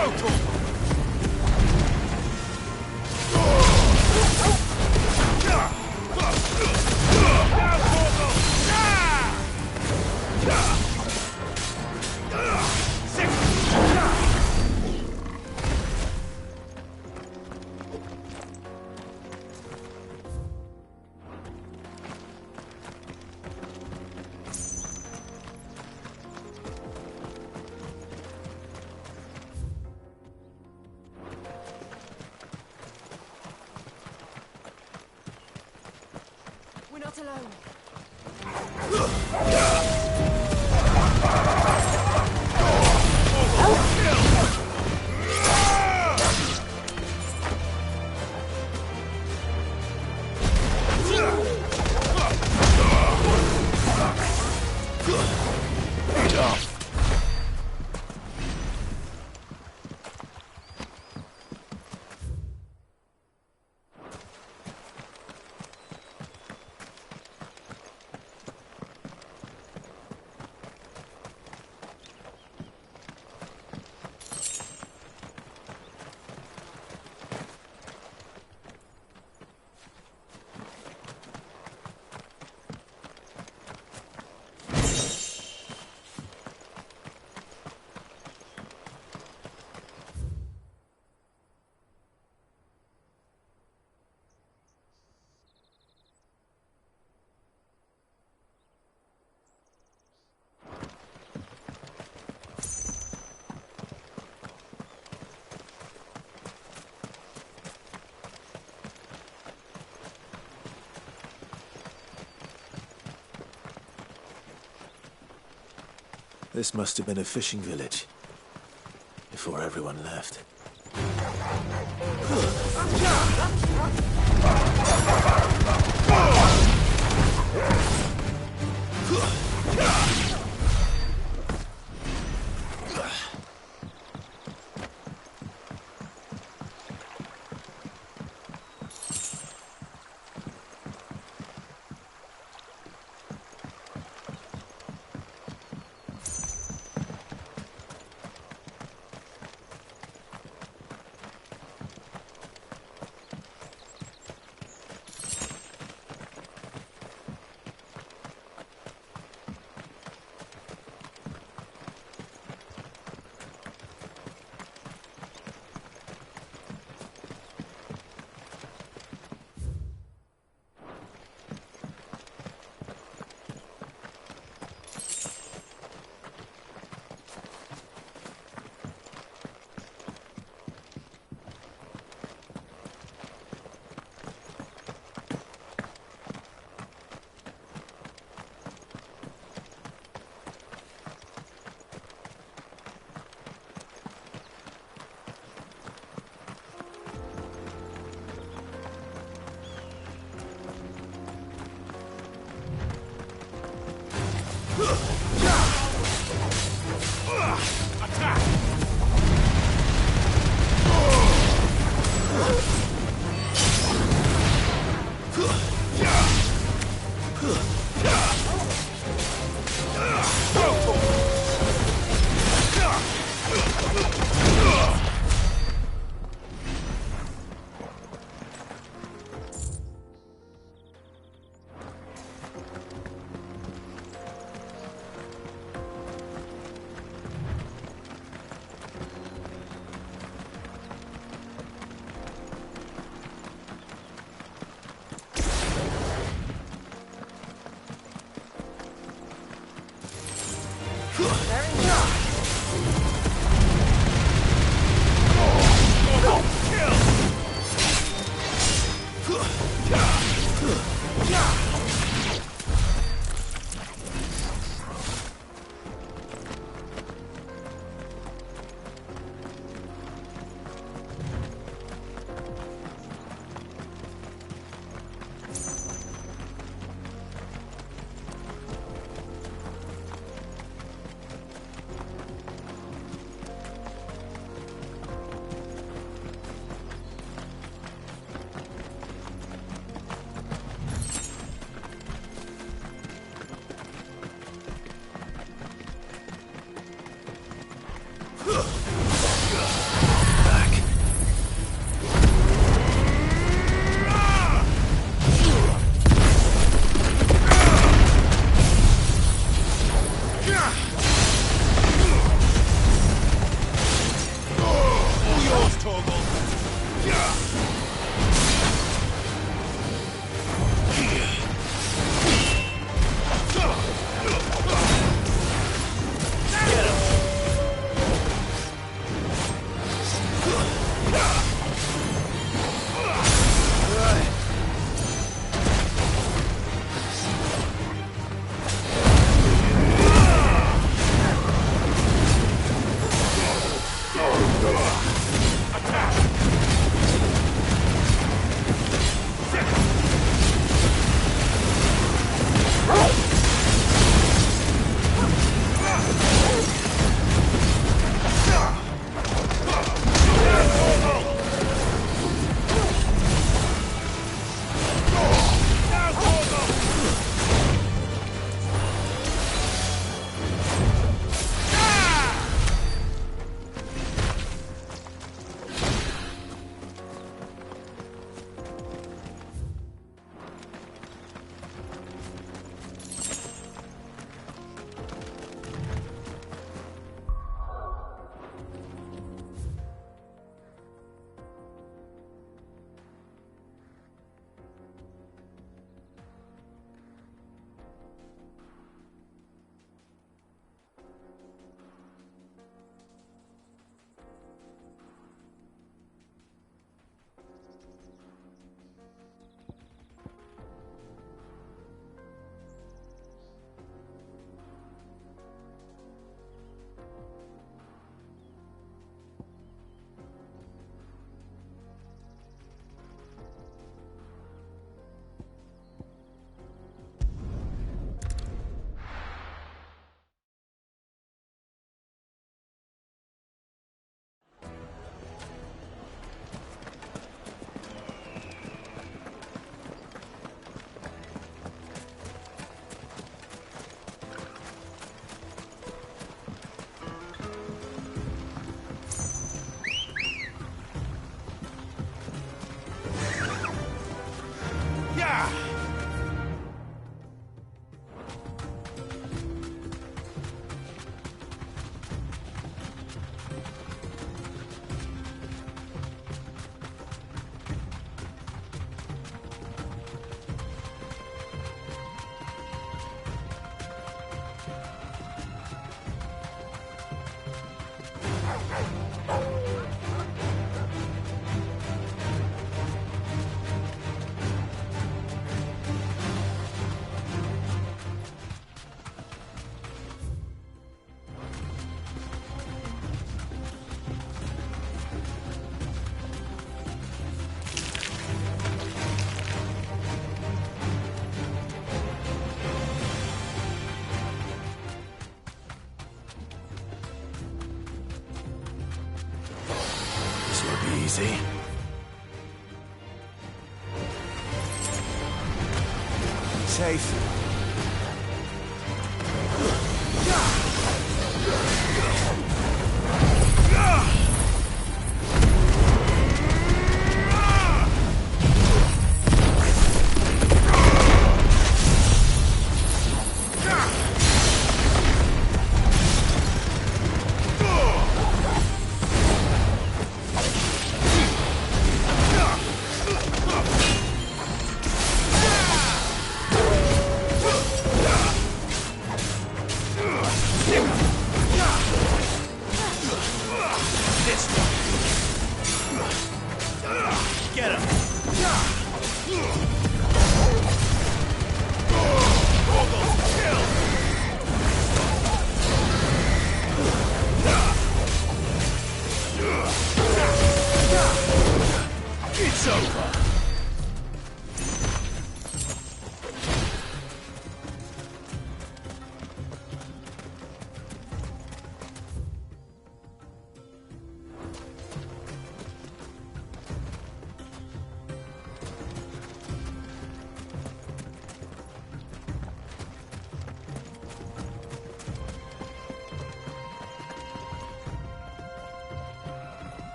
Not alone. This must have been a fishing village before everyone left. easy. Safe.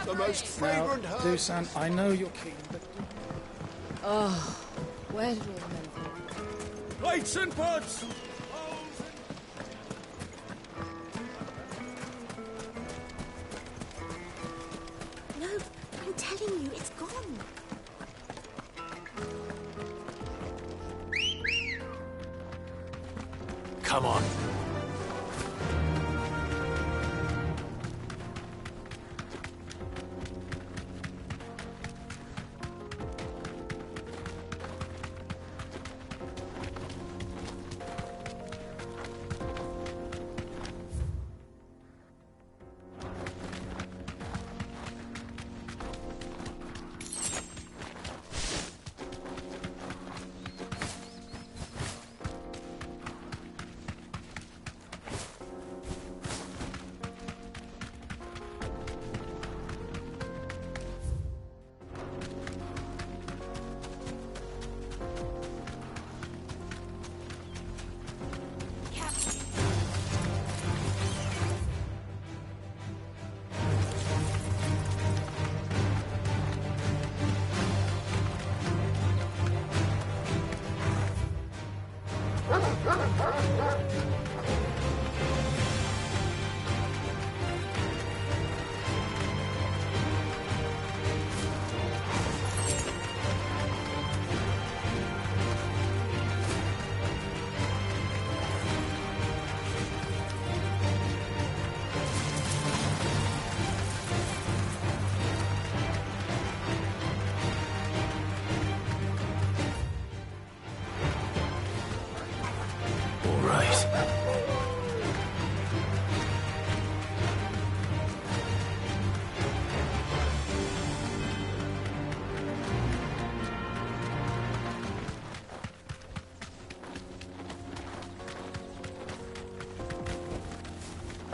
The most fragrant herb. Dusan, I know you're keen, but... Oh, where did all the men go? Plates and pots! No, I'm telling you, it's gone. Come on.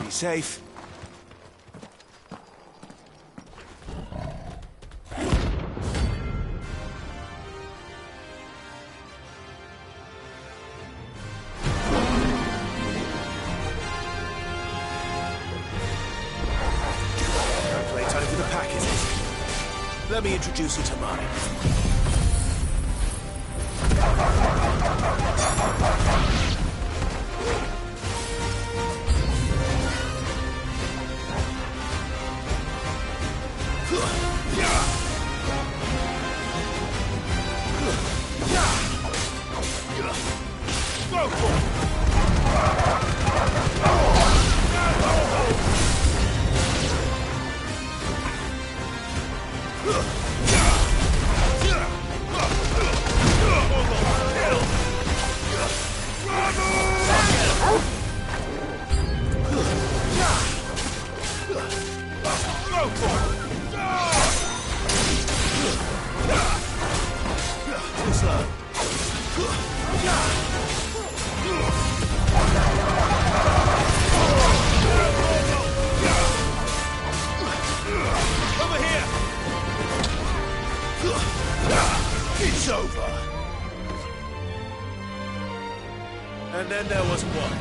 Be safe. Playtime for the pack, is it? Let me introduce you to mine. Over here! It's over! And then there was one.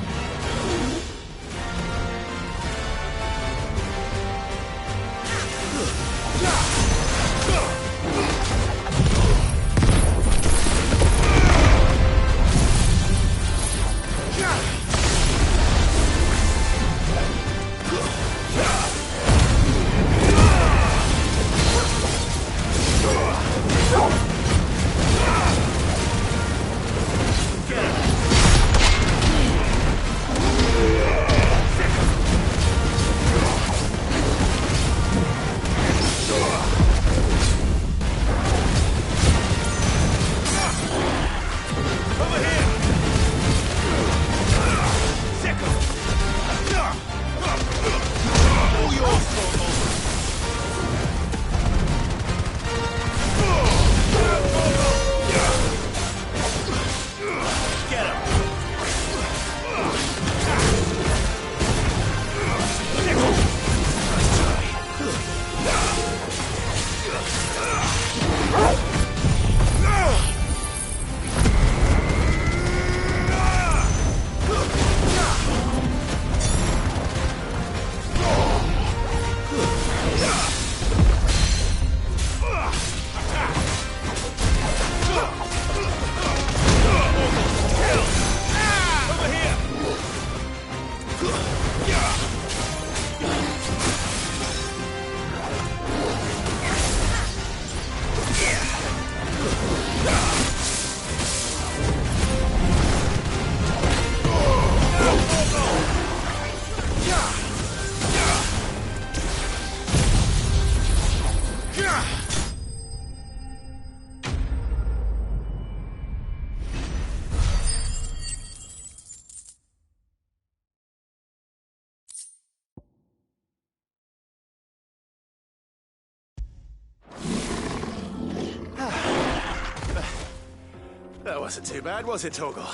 That wasn't too bad, was it, Torgal?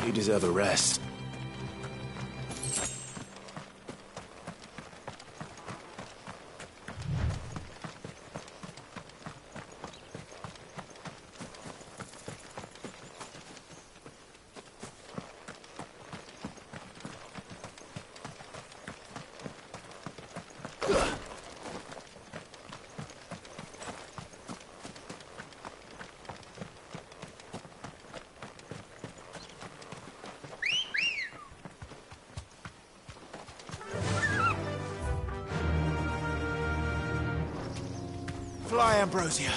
You deserve a rest. Fly, Ambrosia.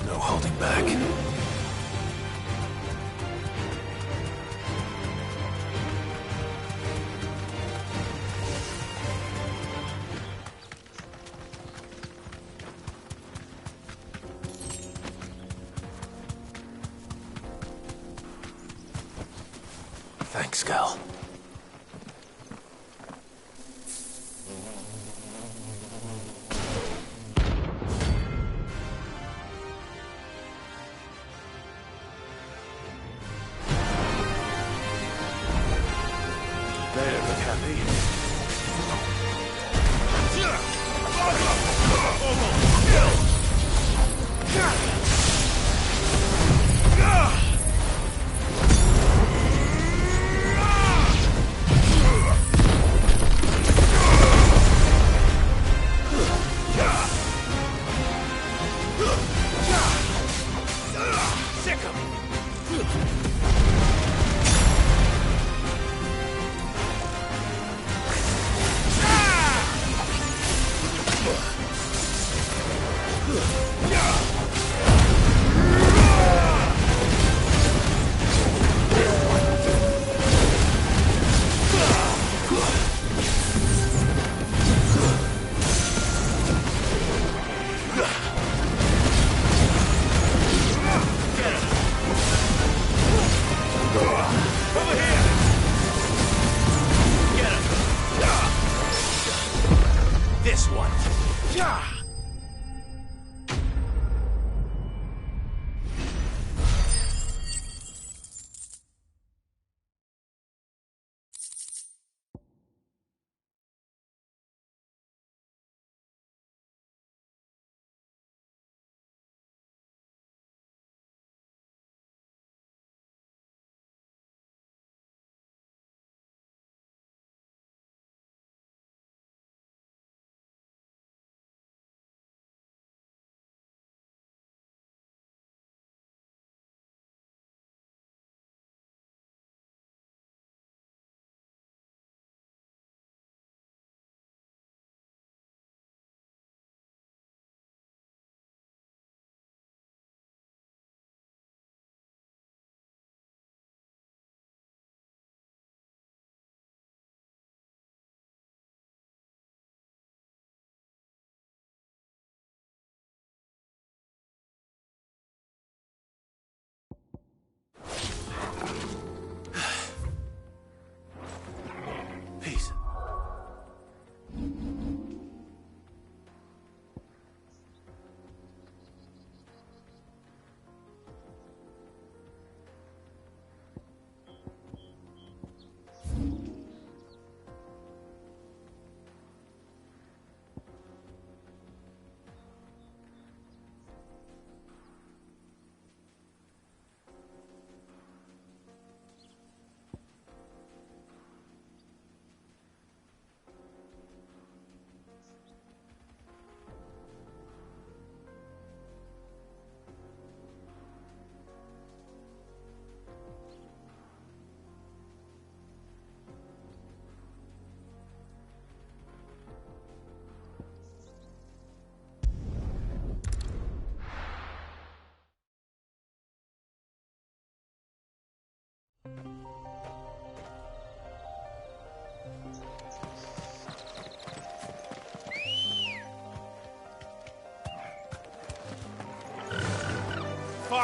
No holding back. Thanks, Gal. They don't look happy. Sick 'em. Over here! Get him! This one. Yeah!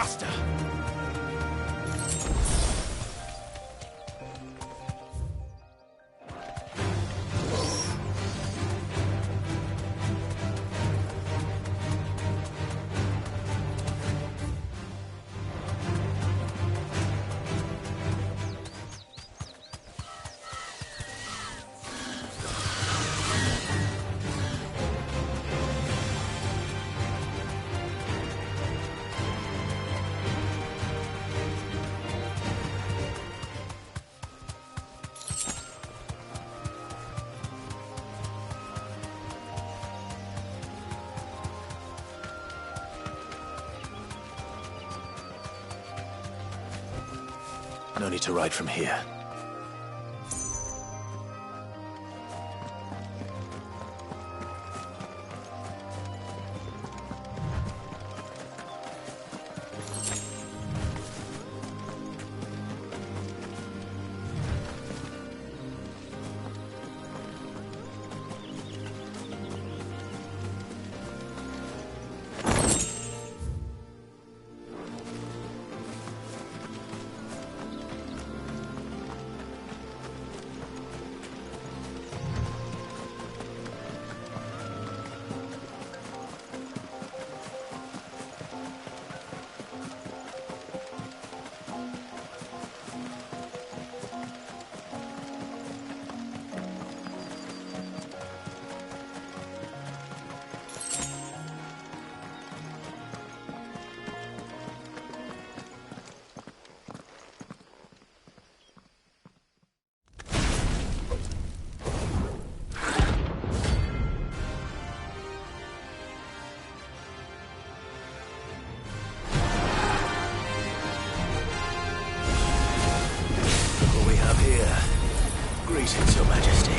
faster! No need to ride from here. Greetings, Your Majesty.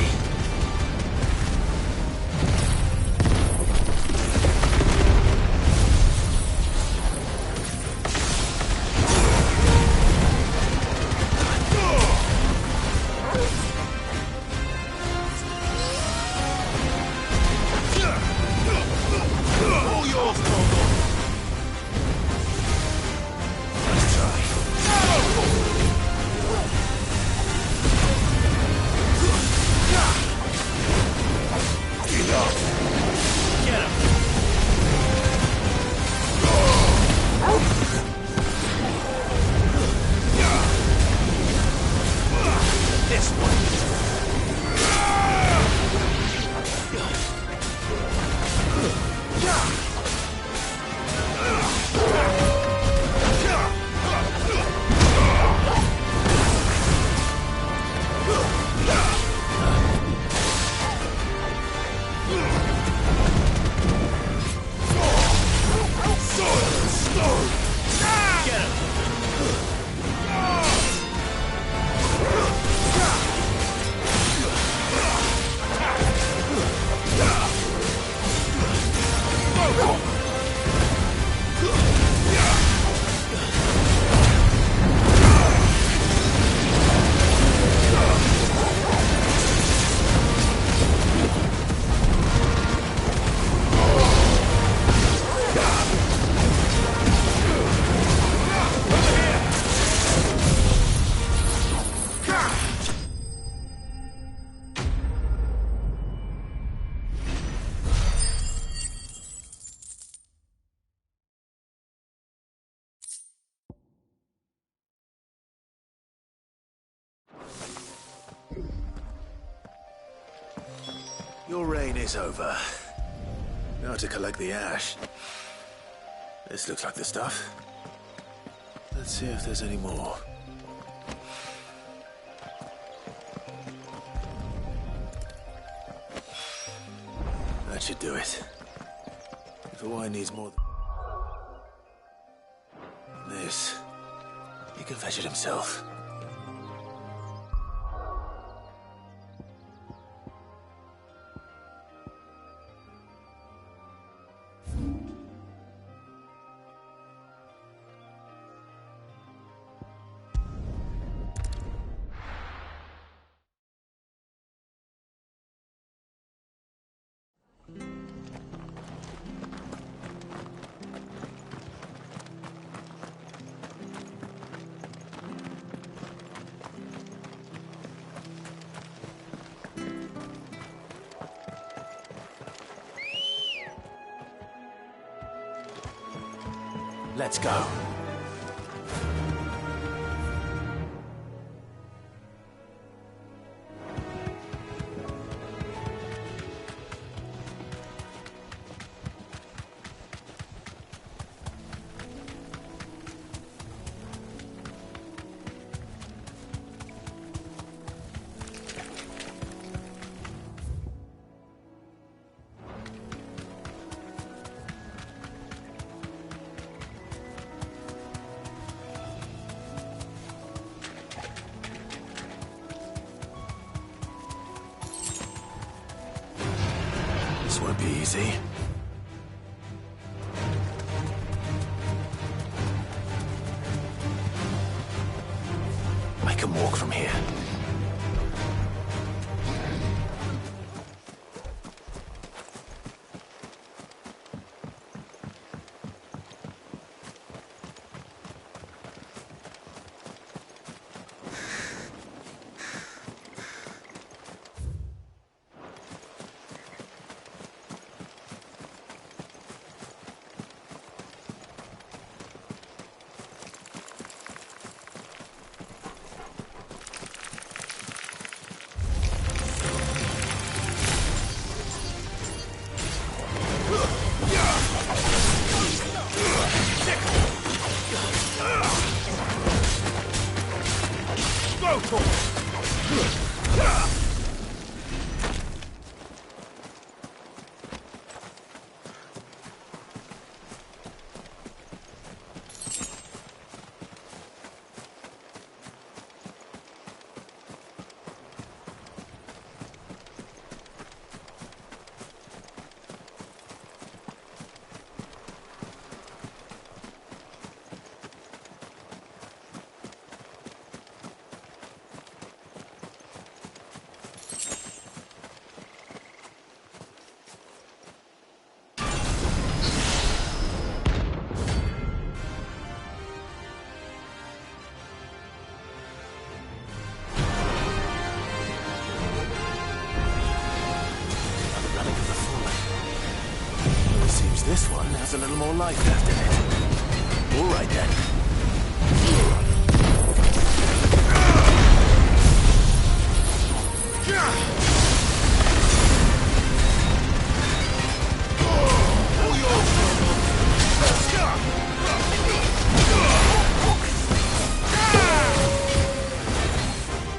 All yours, Rumbo! Let's try. Get him! This one. Get him! Your reign is over. Now to collect the ash. This looks like the stuff. Let's see if there's any more. That should do it. If the wine needs more than this, he can fetch it himself. Let's go. This won't be easy. I can walk from here. This one has a little more life left in it. All right then.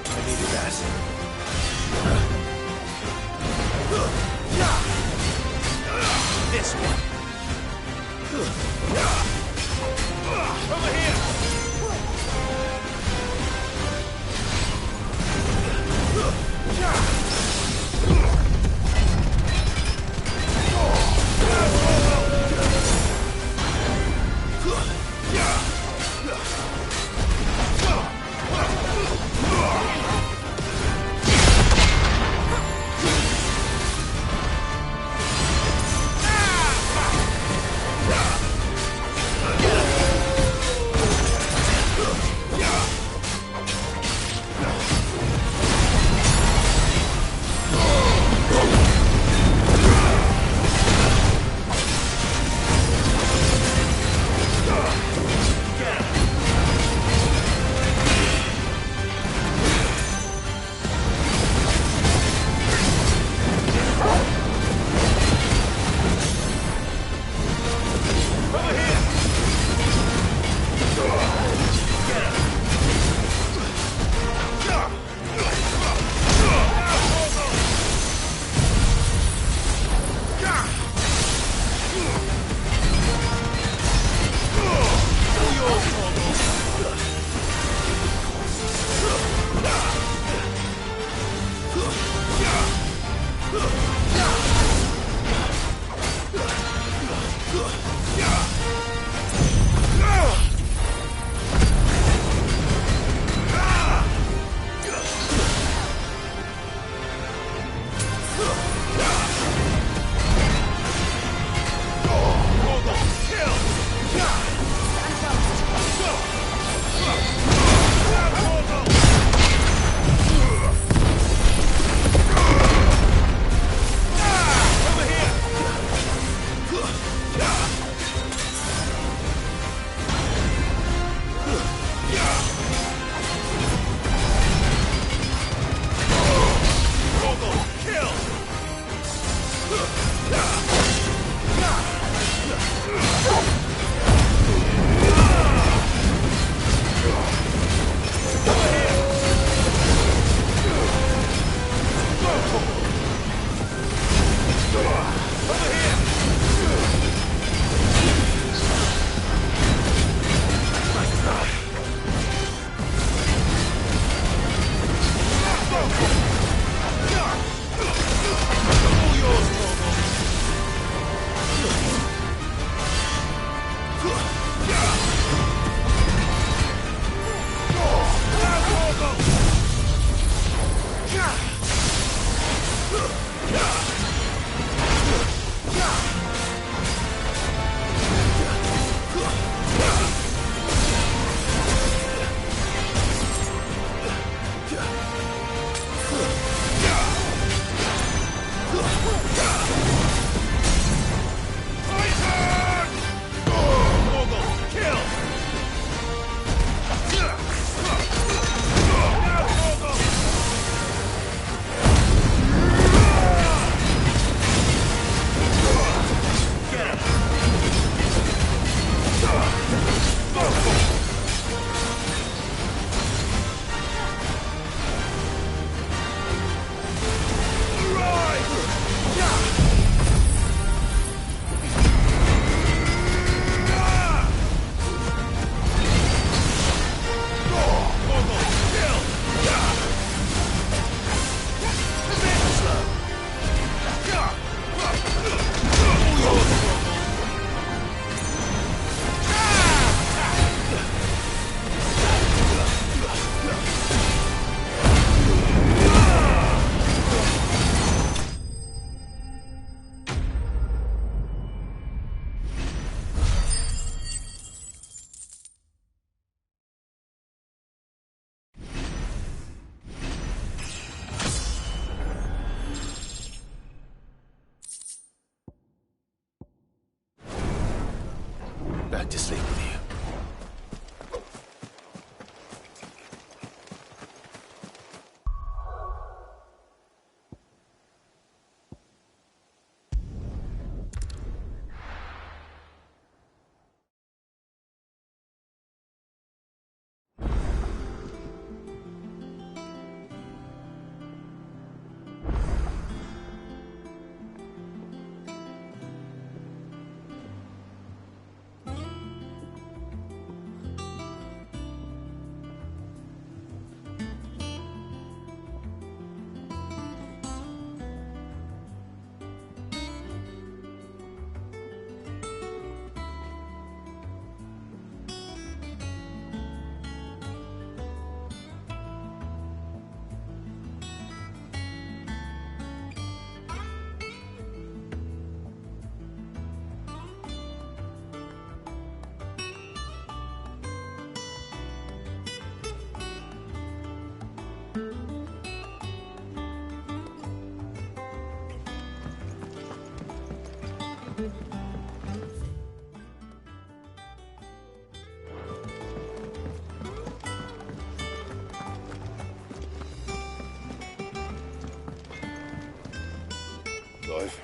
I needed that. This one. Over here! Back to sleep with you. Life.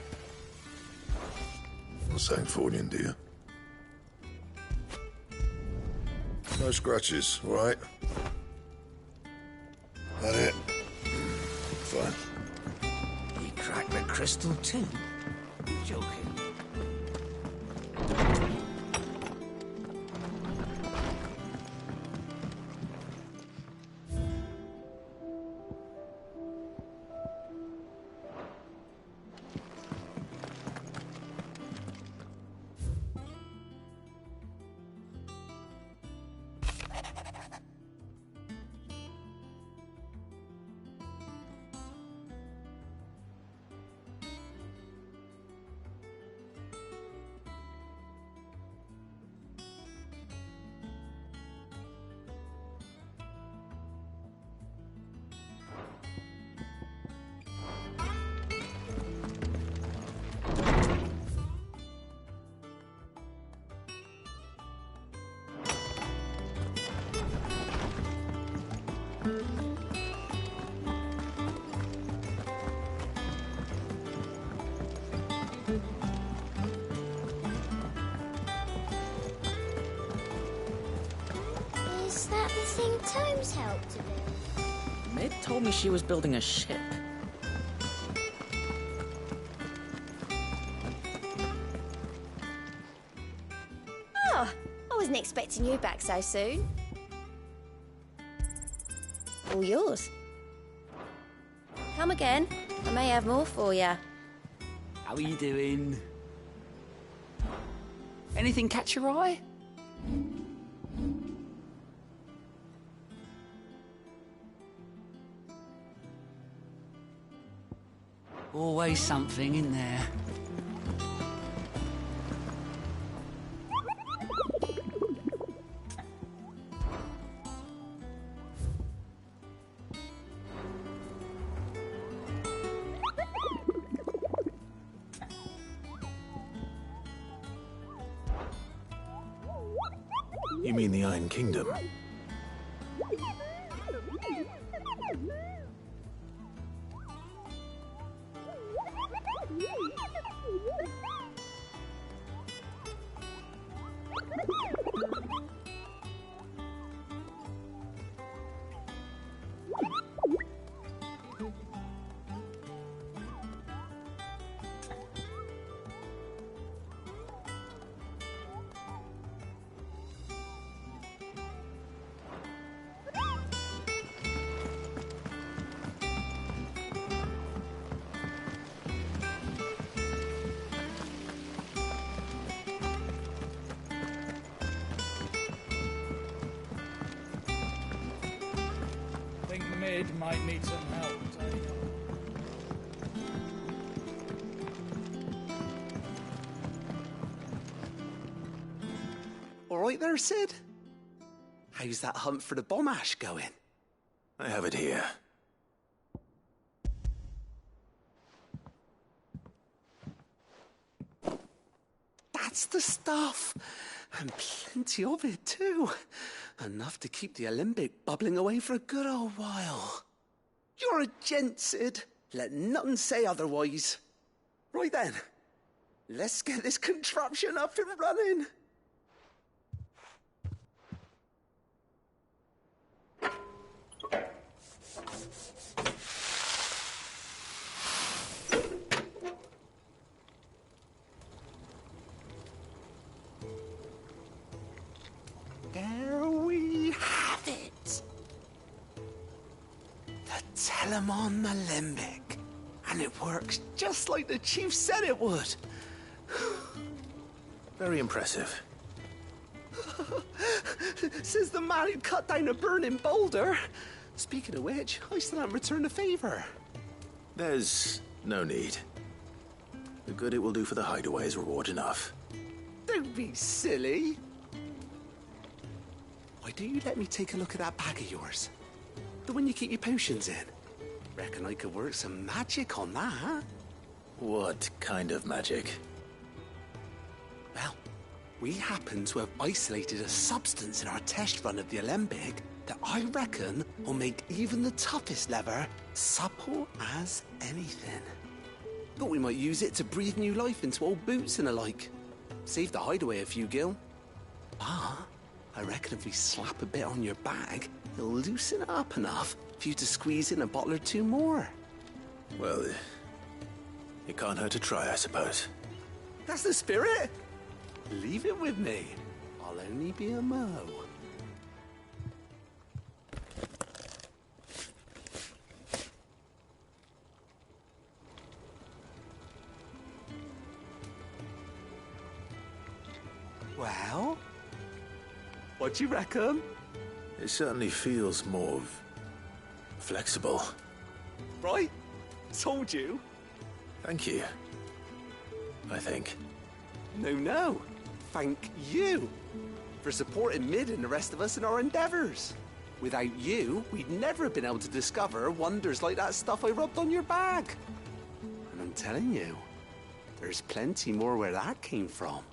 Not saying falling, do you? No scratches, all right? That it? Fine. He cracked the crystal too? You joking? Is that the thing Tomes helped to do? Mid told me she was building a ship. Oh, I wasn't expecting you back so soon. All yours. Come again. I may have more for you. How are you doing? Anything catch your eye? Always something in there. You mean the Iron Kingdom? Think Mid might need some help, don't you? All right there, Sid? How's that hunt for the bomb ash going? I have it here. That's the stuff. And plenty of it, too. Enough to keep the Olympic bubbling away for a good old while. You're a gent, Sid. Let nothing say otherwise. Right then, let's get this contraption up and running. There we have it. The Telemon Alembic. And it works just like the chief said it would. Very impressive. Says the man who cut down a burning boulder. Speaking of which, I still haven't returned the favor. There's no need. The good it will do for the hideaway is reward enough. Don't be silly. Why don't you let me take a look at that bag of yours? The one you keep your potions in. Reckon I could work some magic on that. What kind of magic? Well, we happen to have isolated a substance in our test run of the Alembic that I reckon will make even the toughest leather supple as anything. Thought we might use it to breathe new life into old boots and the like. Save the hideaway a few gil. Ah, I reckon if we slap a bit on your bag, it'll loosen it up enough for you to squeeze in a bottle or two more. Well, it can't hurt to try, I suppose. That's the spirit. Leave it with me. I'll only be a mo. Well, what do you reckon? It certainly feels more flexible. Right? Told you. Thank you. I think. No. Thank you for supporting Mid and the rest of us in our endeavors. Without you, we'd never have been able to discover wonders like that stuff I rubbed on your bag. And I'm telling you, there's plenty more where that came from.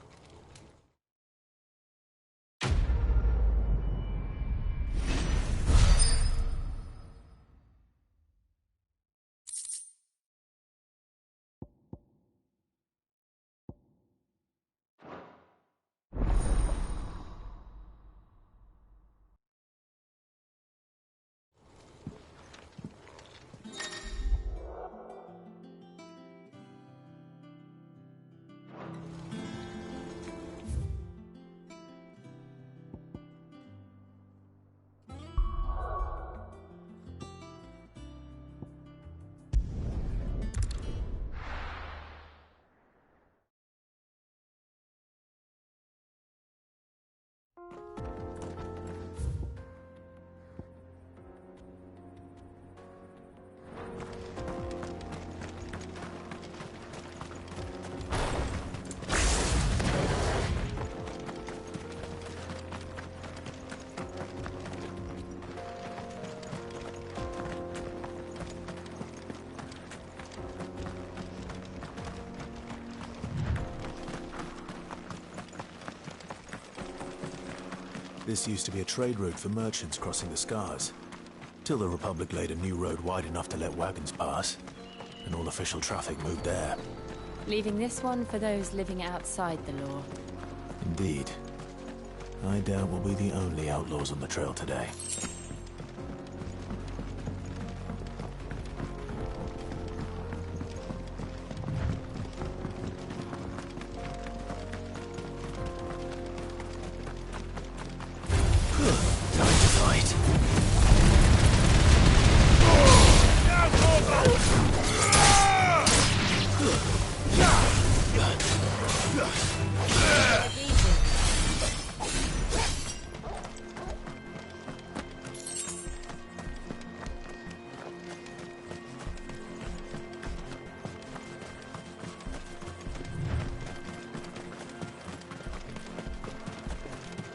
This used to be a trade route for merchants crossing the Scars, till the Republic laid a new road wide enough to let wagons pass, and all official traffic moved there. Leaving this one for those living outside the law. Indeed. I doubt we'll be the only outlaws on the trail today.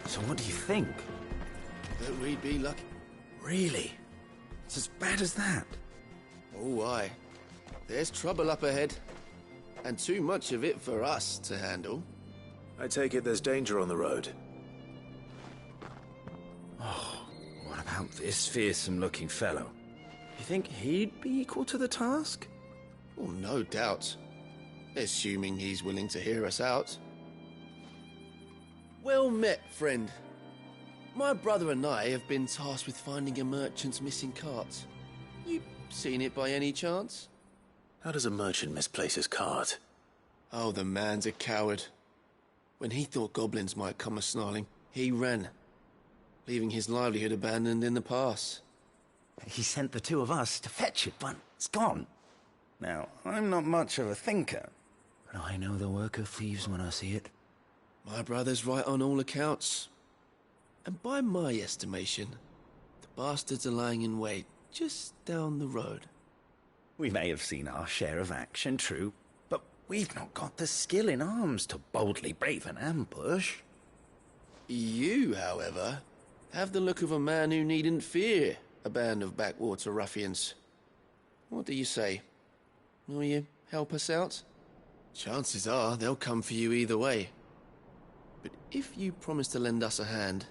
So what do you think? That we'd be lucky. Really? It's as bad as that? Oh, aye. There's trouble up ahead. And too much of it for us to handle. I take it there's danger on the road. Oh, what about this fearsome-looking fellow? You think he'd be equal to the task? Well, no doubt. Assuming he's willing to hear us out. Well met, friend. My brother and I have been tasked with finding a merchant's missing cart. You seen it by any chance? How does a merchant misplace his cart? Oh, the man's a coward. When he thought goblins might come a-snarling, he ran, leaving his livelihood abandoned in the pass. He sent the two of us to fetch it, but it's gone. Now, I'm not much of a thinker, but I know the work of thieves when I see it. My brother's right on all accounts. And by my estimation, the bastards are lying in wait just down the road. We may have seen our share of action, true, but we've not got the skill in arms to boldly brave an ambush. You, however, have the look of a man who needn't fear a band of backwater ruffians. What do you say? Will you help us out? Chances are they'll come for you either way. But if you promise to lend us a hand,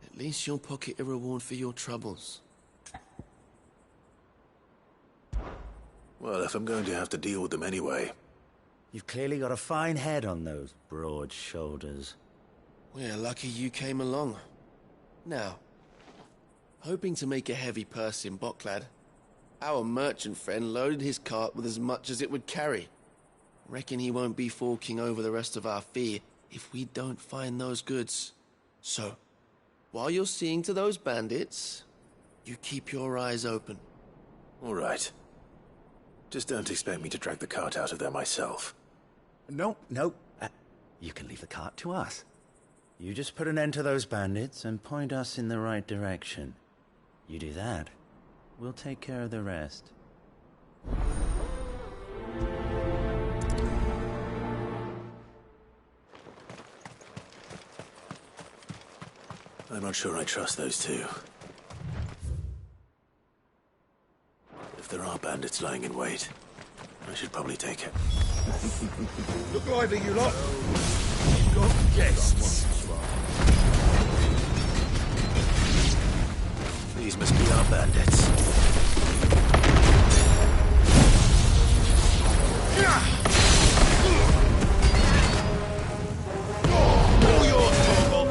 at least you'll pocket a reward for your troubles. Well, if I'm going to have to deal with them anyway. You've clearly got a fine head on those broad shoulders. We're lucky you came along. Now, hoping to make a heavy purse in Bocklad, our merchant friend loaded his cart with as much as it would carry. Reckon he won't be forking over the rest of our fee if we don't find those goods. So, while you're seeing to those bandits, you keep your eyes open. All right. Just don't expect me to drag the cart out of there myself. Nope. You can leave the cart to us. You just put an end to those bandits and point us in the right direction. You do that, we'll take care of the rest. I'm not sure I trust those two. If there are bandits lying in wait, I should probably take it. Look lively, you lot! Got guests. These must be our bandits. All yours, Torvald!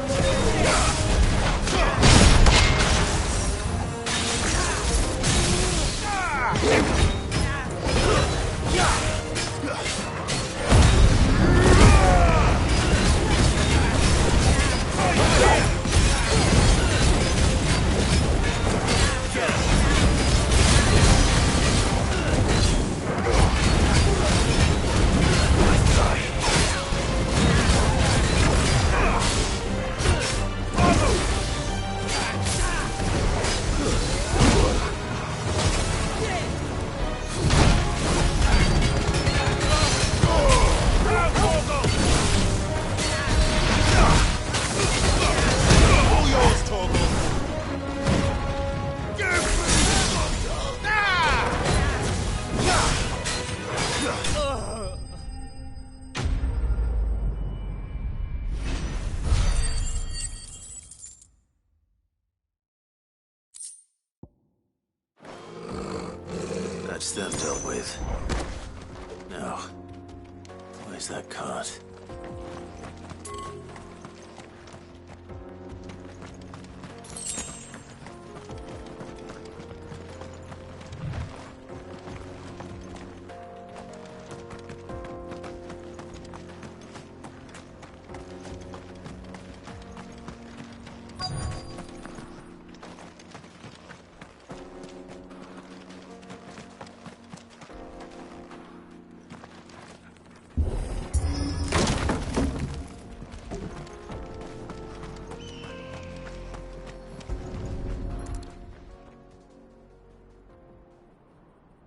That's them dealt with. Now, where's that cart?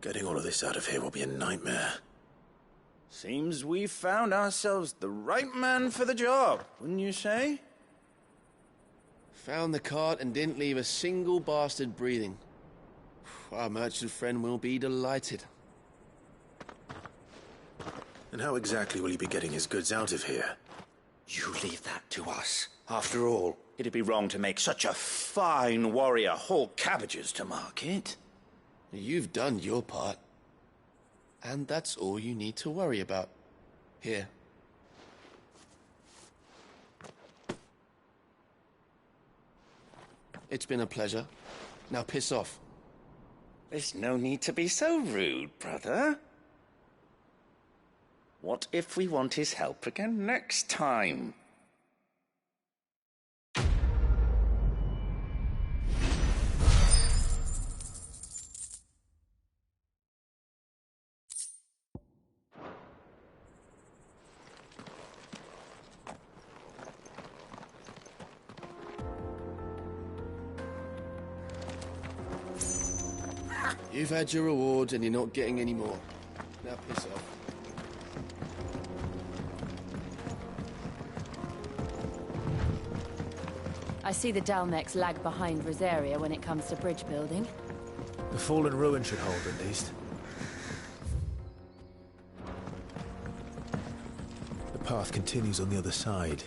Getting all of this out of here will be a nightmare. Seems we found ourselves the right man for the job, wouldn't you say? Found the cart and didn't leave a single bastard breathing. Our merchant friend will be delighted. And how exactly will he be getting his goods out of here? You leave that to us. After all, it'd be wrong to make such a fine warrior haul cabbages to market. You've done your part. And that's all you need to worry about. Here. It's been a pleasure. Now piss off. There's no need to be so rude, brother. What if we want his help again next time? You've had your rewards and you're not getting any more. Now piss off. I see the Dalmex lag behind Rosaria when it comes to bridge building. The fallen ruin should hold, at least. The path continues on the other side.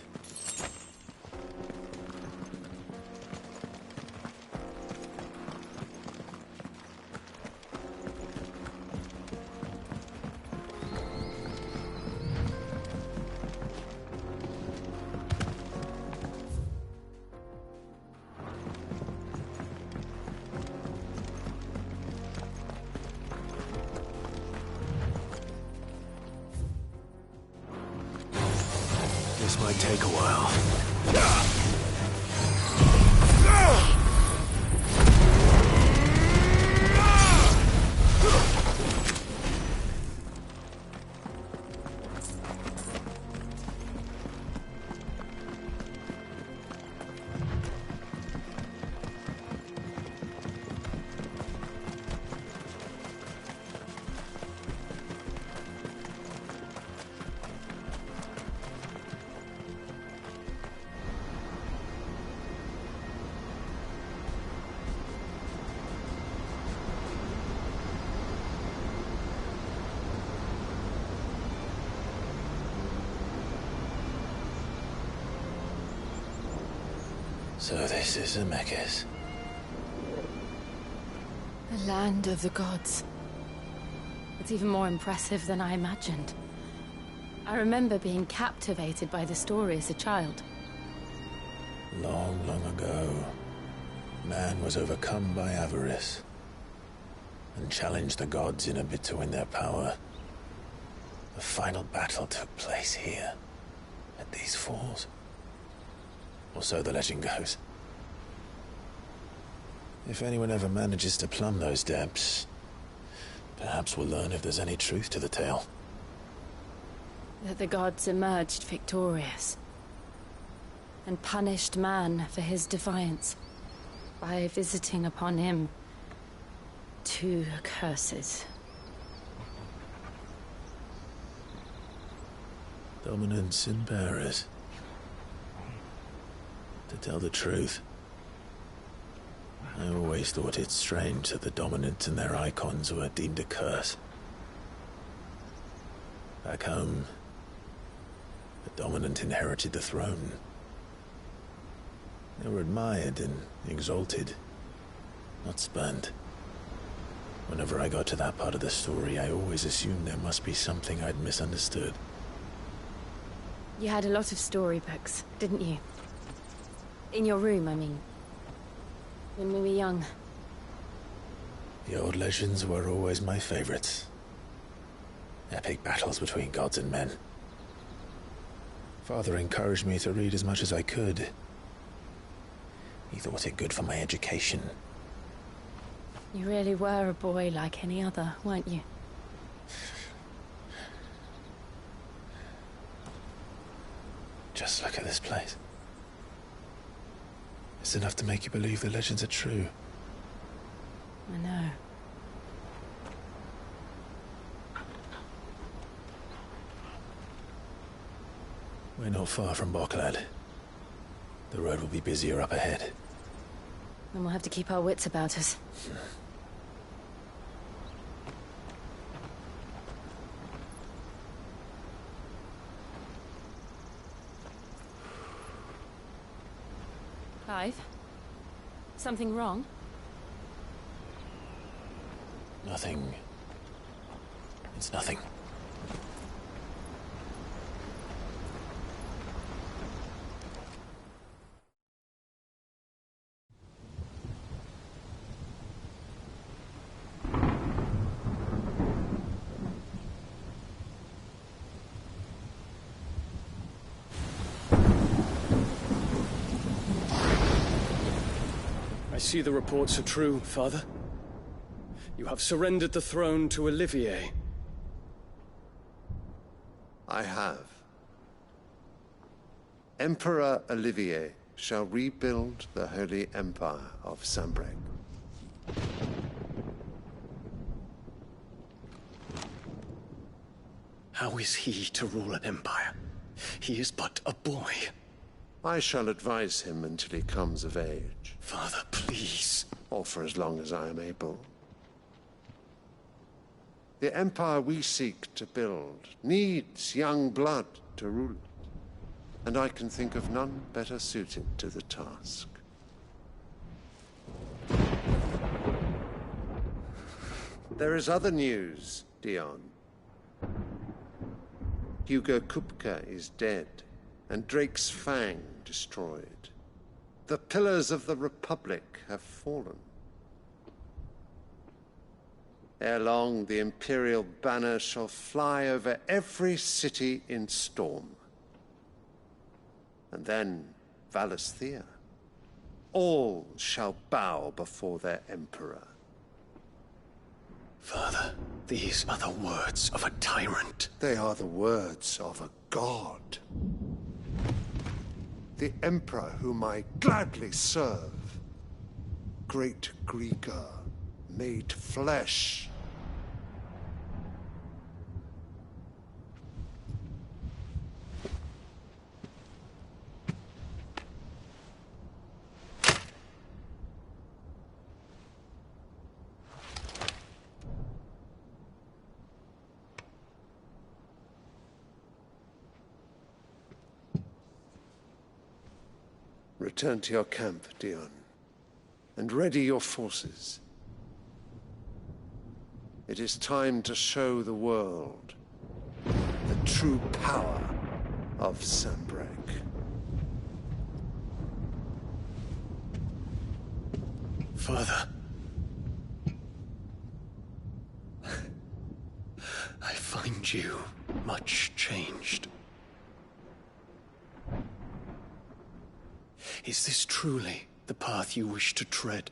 This might take a while. So this is Zemeckis. The land of the gods. It's even more impressive than I imagined. I remember being captivated by the story as a child. Long, long ago, man was overcome by avarice and challenged the gods in a bid to win their power. The final battle took place here, at these falls. Or so the legend goes. If anyone ever manages to plumb those depths, perhaps we'll learn if there's any truth to the tale. That the gods emerged victorious and punished man for his defiance by visiting upon him 2 curses. Dominance and bearers. To tell the truth, I always thought it strange that the dominant and their icons were deemed a curse. Back home, the dominant inherited the throne. They were admired and exalted, not spurned. Whenever I got to that part of the story, I always assumed there must be something I'd misunderstood. You had a lot of storybooks, didn't you? In your room, I mean. When we were young. The old legends were always my favorites. Epic battles between gods and men. Father encouraged me to read as much as I could. He thought it good for my education. You really were a boy like any other, weren't you? Just look at this place. It's enough to make you believe the legends are true. I know. We're not far from Boklad. The road will be busier up ahead. Then we'll have to keep our wits about us. Clive? Something wrong? Nothing. It's nothing. I see the reports are true, Father. You have surrendered the throne to Olivier. I have. Emperor Olivier shall rebuild the Holy Empire of Sanbreque. How is he to rule an empire? He is but a boy. I shall advise him until he comes of age. Father, please. Or for as long as I am able. The empire we seek to build needs young blood to rule it, and I can think of none better suited to the task. There is other news, Dion. Hugo Kupka is dead, and Drake's Fang destroyed. The pillars of the Republic have fallen. Ere long, the Imperial banner shall fly over every city in Storm. And then, Valisthea. All shall bow before their Emperor. Father, these are the words of a tyrant. They are the words of a god. The Emperor whom I gladly serve. Great Grieger, made flesh. Return to your camp, Dion, and ready your forces. It is time to show the world the true power of Sanbreque. Father. I find you much changed. Is this truly the path you wish to tread?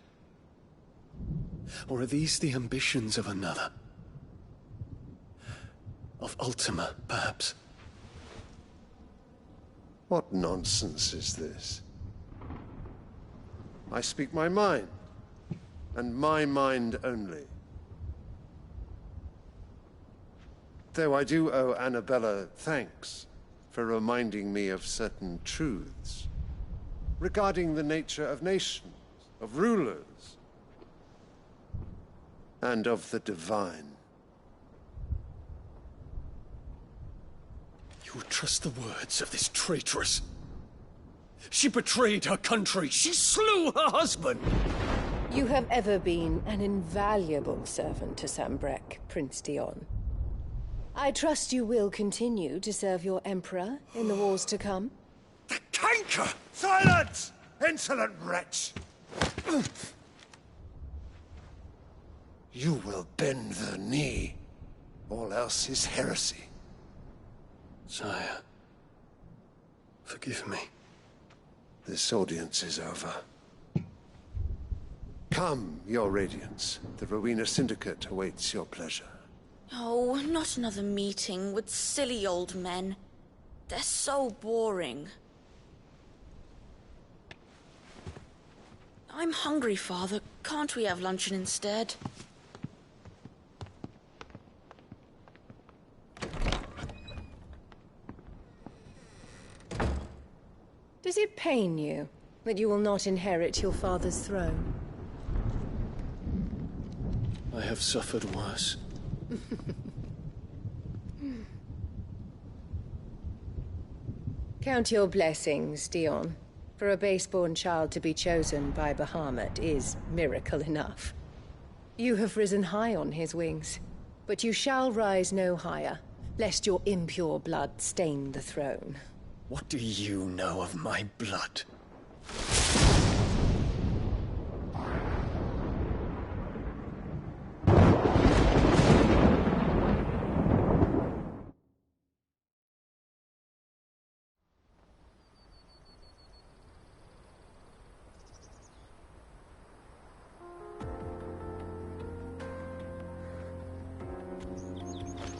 Or are these the ambitions of another? Of Ultima, perhaps? What nonsense is this? I speak my mind, and my mind only. Though I do owe Annabella thanks for reminding me of certain truths regarding the nature of nations, of rulers, and of the divine. You would trust the words of this traitress? She betrayed her country. She slew her husband. You have ever been an invaluable servant to Sambrek, Prince Dion. I trust you will continue to serve your Emperor in the wars to come. The canker! Silence! Insolent wretch! You will bend the knee. All else is heresy. Sire, forgive me. This audience is over. Come, Your Radiance. The Rowena Syndicate awaits your pleasure. Oh, not another meeting with silly old men. They're so boring. I'm hungry, Father. Can't we have luncheon instead? Does it pain you that you will not inherit your father's throne? I have suffered worse. Count your blessings, Dion. For a base-born child to be chosen by Bahamut is miracle enough. You have risen high on his wings, but you shall rise no higher, lest your impure blood stain the throne. What do you know of my blood?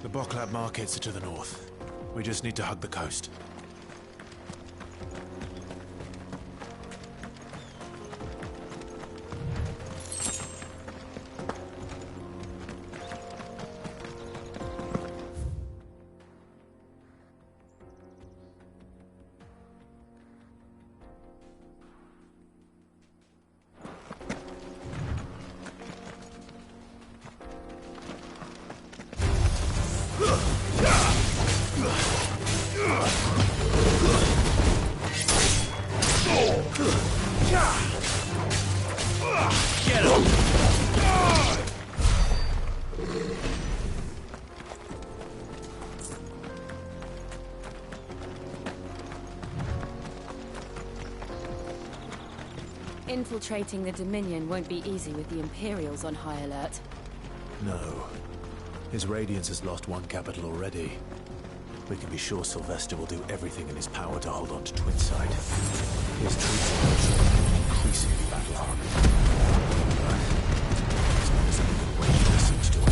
The Boklab markets are to the north. We just need to hug the coast. Infiltrating the Dominion won't be easy with the Imperials on high alert. No. His Radiance has lost one capital already. We can be sure Sylvester will do everything in his power to hold on to Twinside. His troops are increasingly battle-hardened. But as long as anything Rangers seems to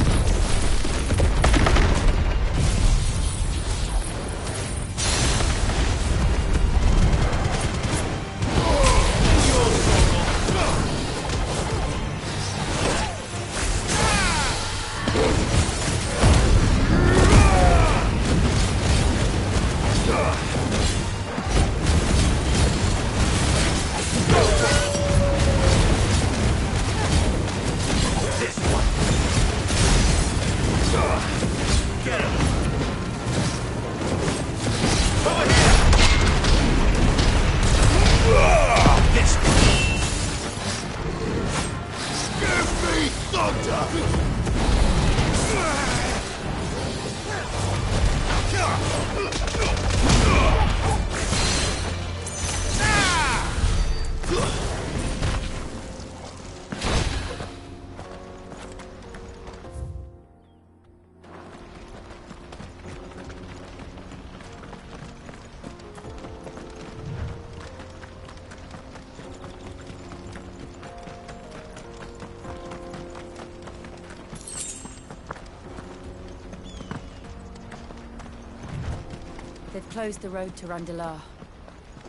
They've closed the road to Randalar.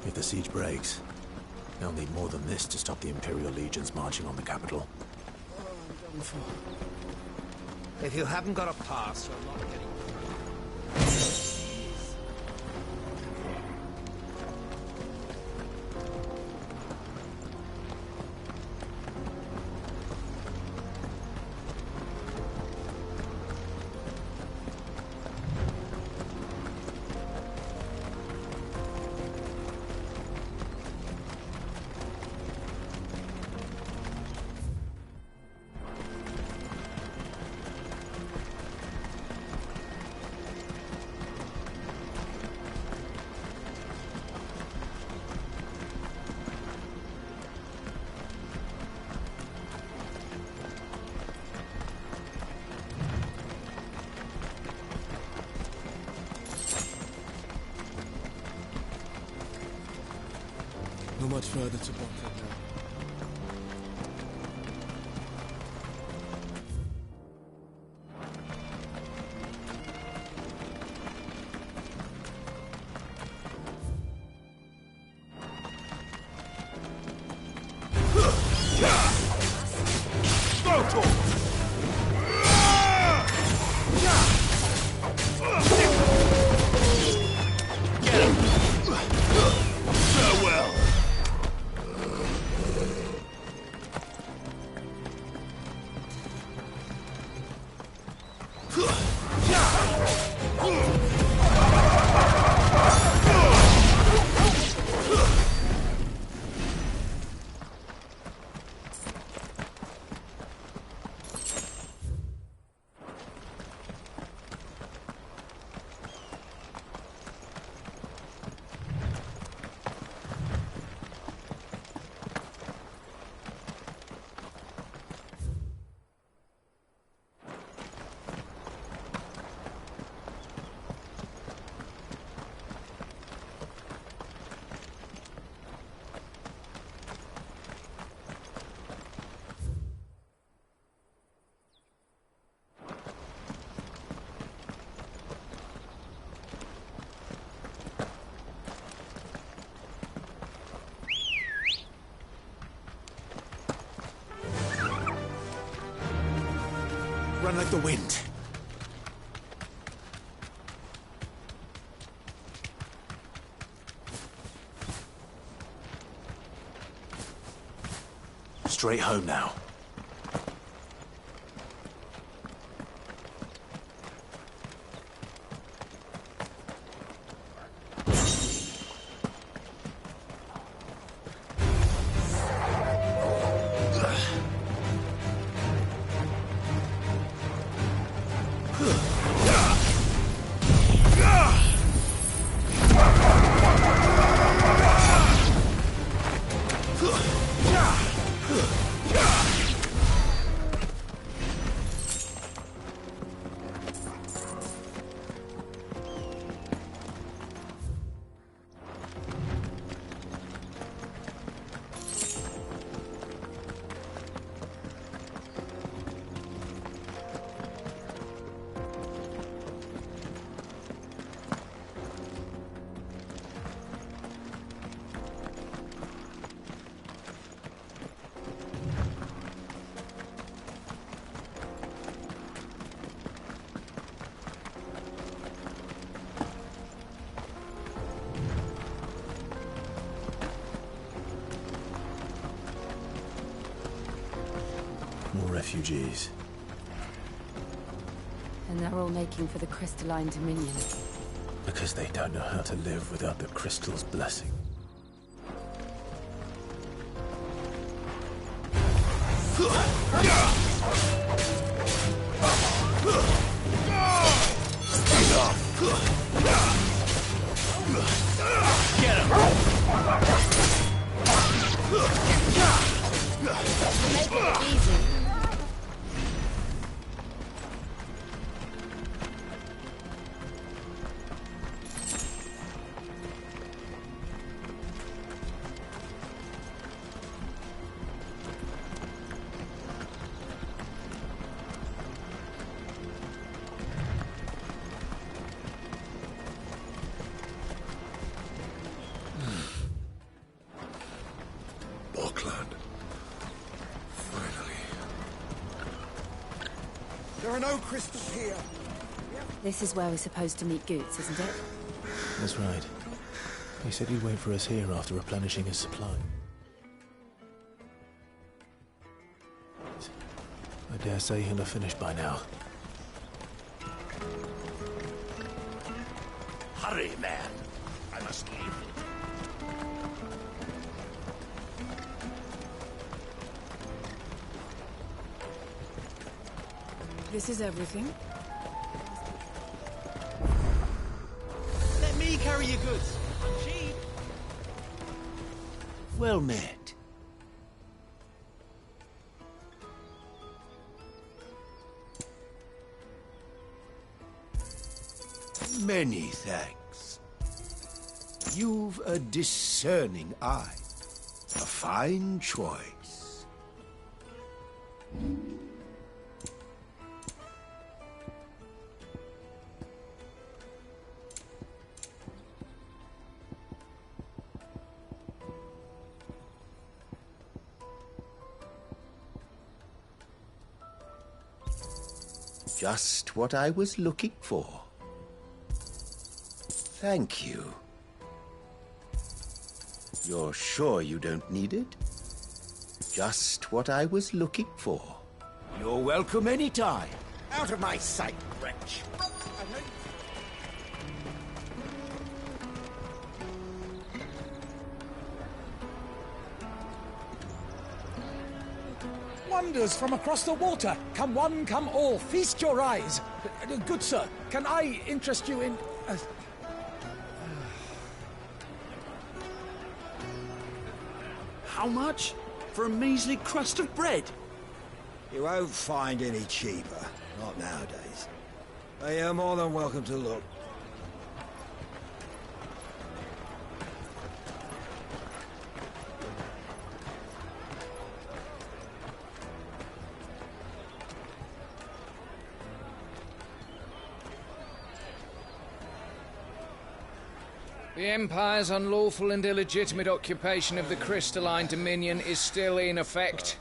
If the siege breaks, they'll need more than this to stop the Imperial legions marching on the capital. Oh, I'm done for. If you haven't got a pass, you're not getting through. Not much further to Bocklad now. Run like the wind. Straight home now. Refugees. And they're all making for the crystalline dominion. Because they don't know how to live without the crystal's blessing. Get him! Make it easy. There are no crystals here. This is where we're supposed to meet Goots, isn't it? That's right. He said he'd wait for us here after replenishing his supply. I dare say he'll have finished by now. Hurry, man. I must leave. This is everything. Let me carry your goods. I'm cheap. Well met. Many thanks. You've a discerning eye. A fine choice. Just what I was looking for. Thank you. You're sure you don't need it? Just what I was looking for. You're welcome anytime. Out of my sight, wretch. Wonders from across the water. Come one, come all. Feast your eyes. Good sir, can I interest you in... How much? For a measly crust of bread? You won't find any cheaper. Not nowadays. But you're more than welcome to look. The Empire's unlawful and illegitimate occupation of the crystalline dominion is still in effect.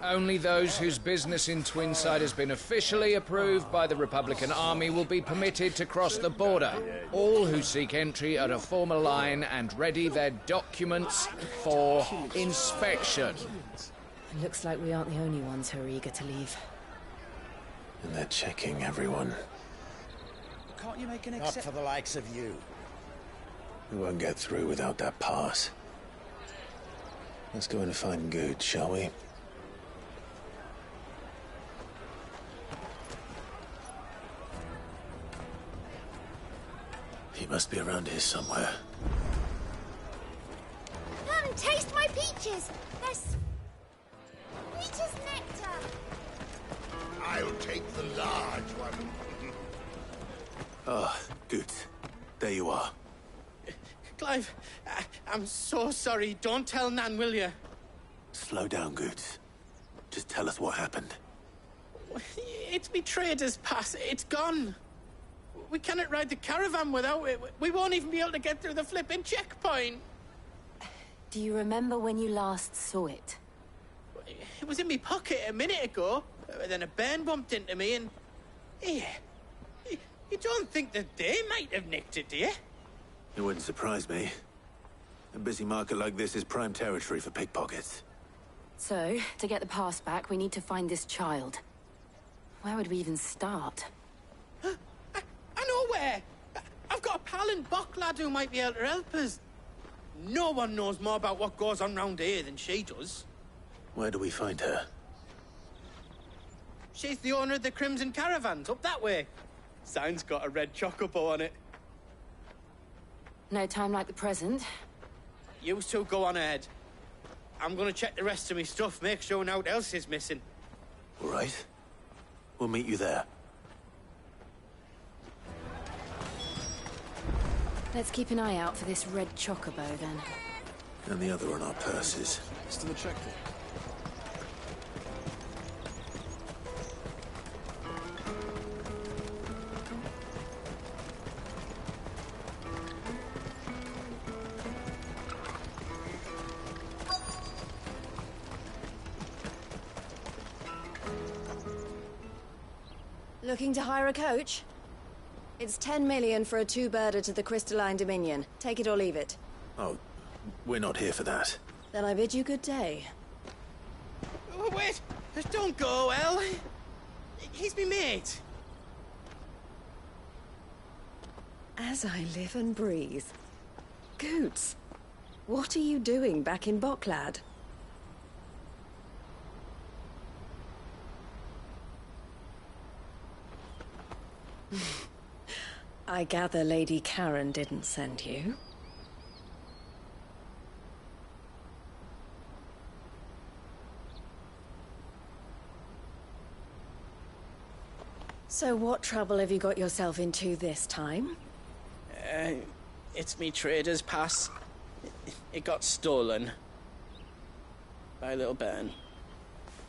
Only those whose business in Twinside has been officially approved by the Republican Army will be permitted to cross the border. All who seek entry are to form a line and ready their documents for inspection. It looks like we aren't the only ones who are eager to leave. And they're checking everyone. Can't you make an Not for the likes of you. We won't get through without that pass. Let's go in and find Good, shall we? He must be around here somewhere. Come, taste my peaches! They're sweet as nectar! I'll take the large one. Ah, Good. There you are. Clive, I'm so sorry. Don't tell Nan, will you? Slow down, Goods. Just tell us what happened. It's me trader's pass. It's gone. We cannot ride the caravan without it. We won't even be able to get through the flipping checkpoint. Do you remember when you last saw it? It was in my pocket a minute ago. Then a bairn bumped into me and... Yeah. You don't think that they might have nicked it, do you? It wouldn't surprise me. A busy market like this is prime territory for pickpockets. So, to get the pass back, we need to find this child. Where would we even start? I know where! I've got a pal in Bocklad who might be able to help us. No one knows more about what goes on round here than she does. Where do we find her? She's the owner of the Crimson Caravans, up that way. Sign's got a red chocobo on it. No time like the present. You two go on ahead. I'm gonna check the rest of my stuff, make sure naught else is missing. All right. We'll meet you there. Let's keep an eye out for this red chocobo, then. And the other on our purses. It's to the checkpoint. Looking to hire a coach? It's 10 million for a two-birder to the Crystalline Dominion. Take it or leave it. Oh, we're not here for that. Then I bid you good day. Oh, wait! Don't go, El. He's me mate. As I live and breathe. Goots, what are you doing back in Bocklad? I gather Lady Karen didn't send you. So what trouble have you got yourself into this time? It's me trader's pass. It got stolen. Bye, little bairn.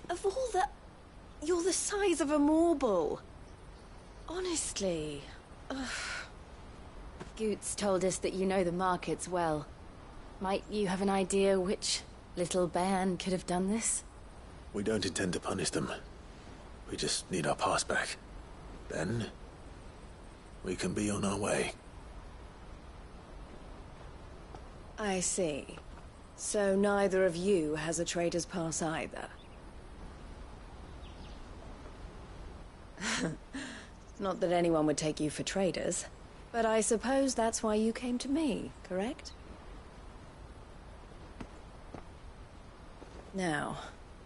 Of all the... You're the size of a marble. Honestly. Ugh. Goots told us that you know the markets well. Might you have an idea which little bairn could have done this? We don't intend to punish them. We just need our pass back. Then, we can be on our way. I see. So neither of you has a trader's pass either. Not that anyone would take you for traders, but I suppose that's why you came to me, correct? Now,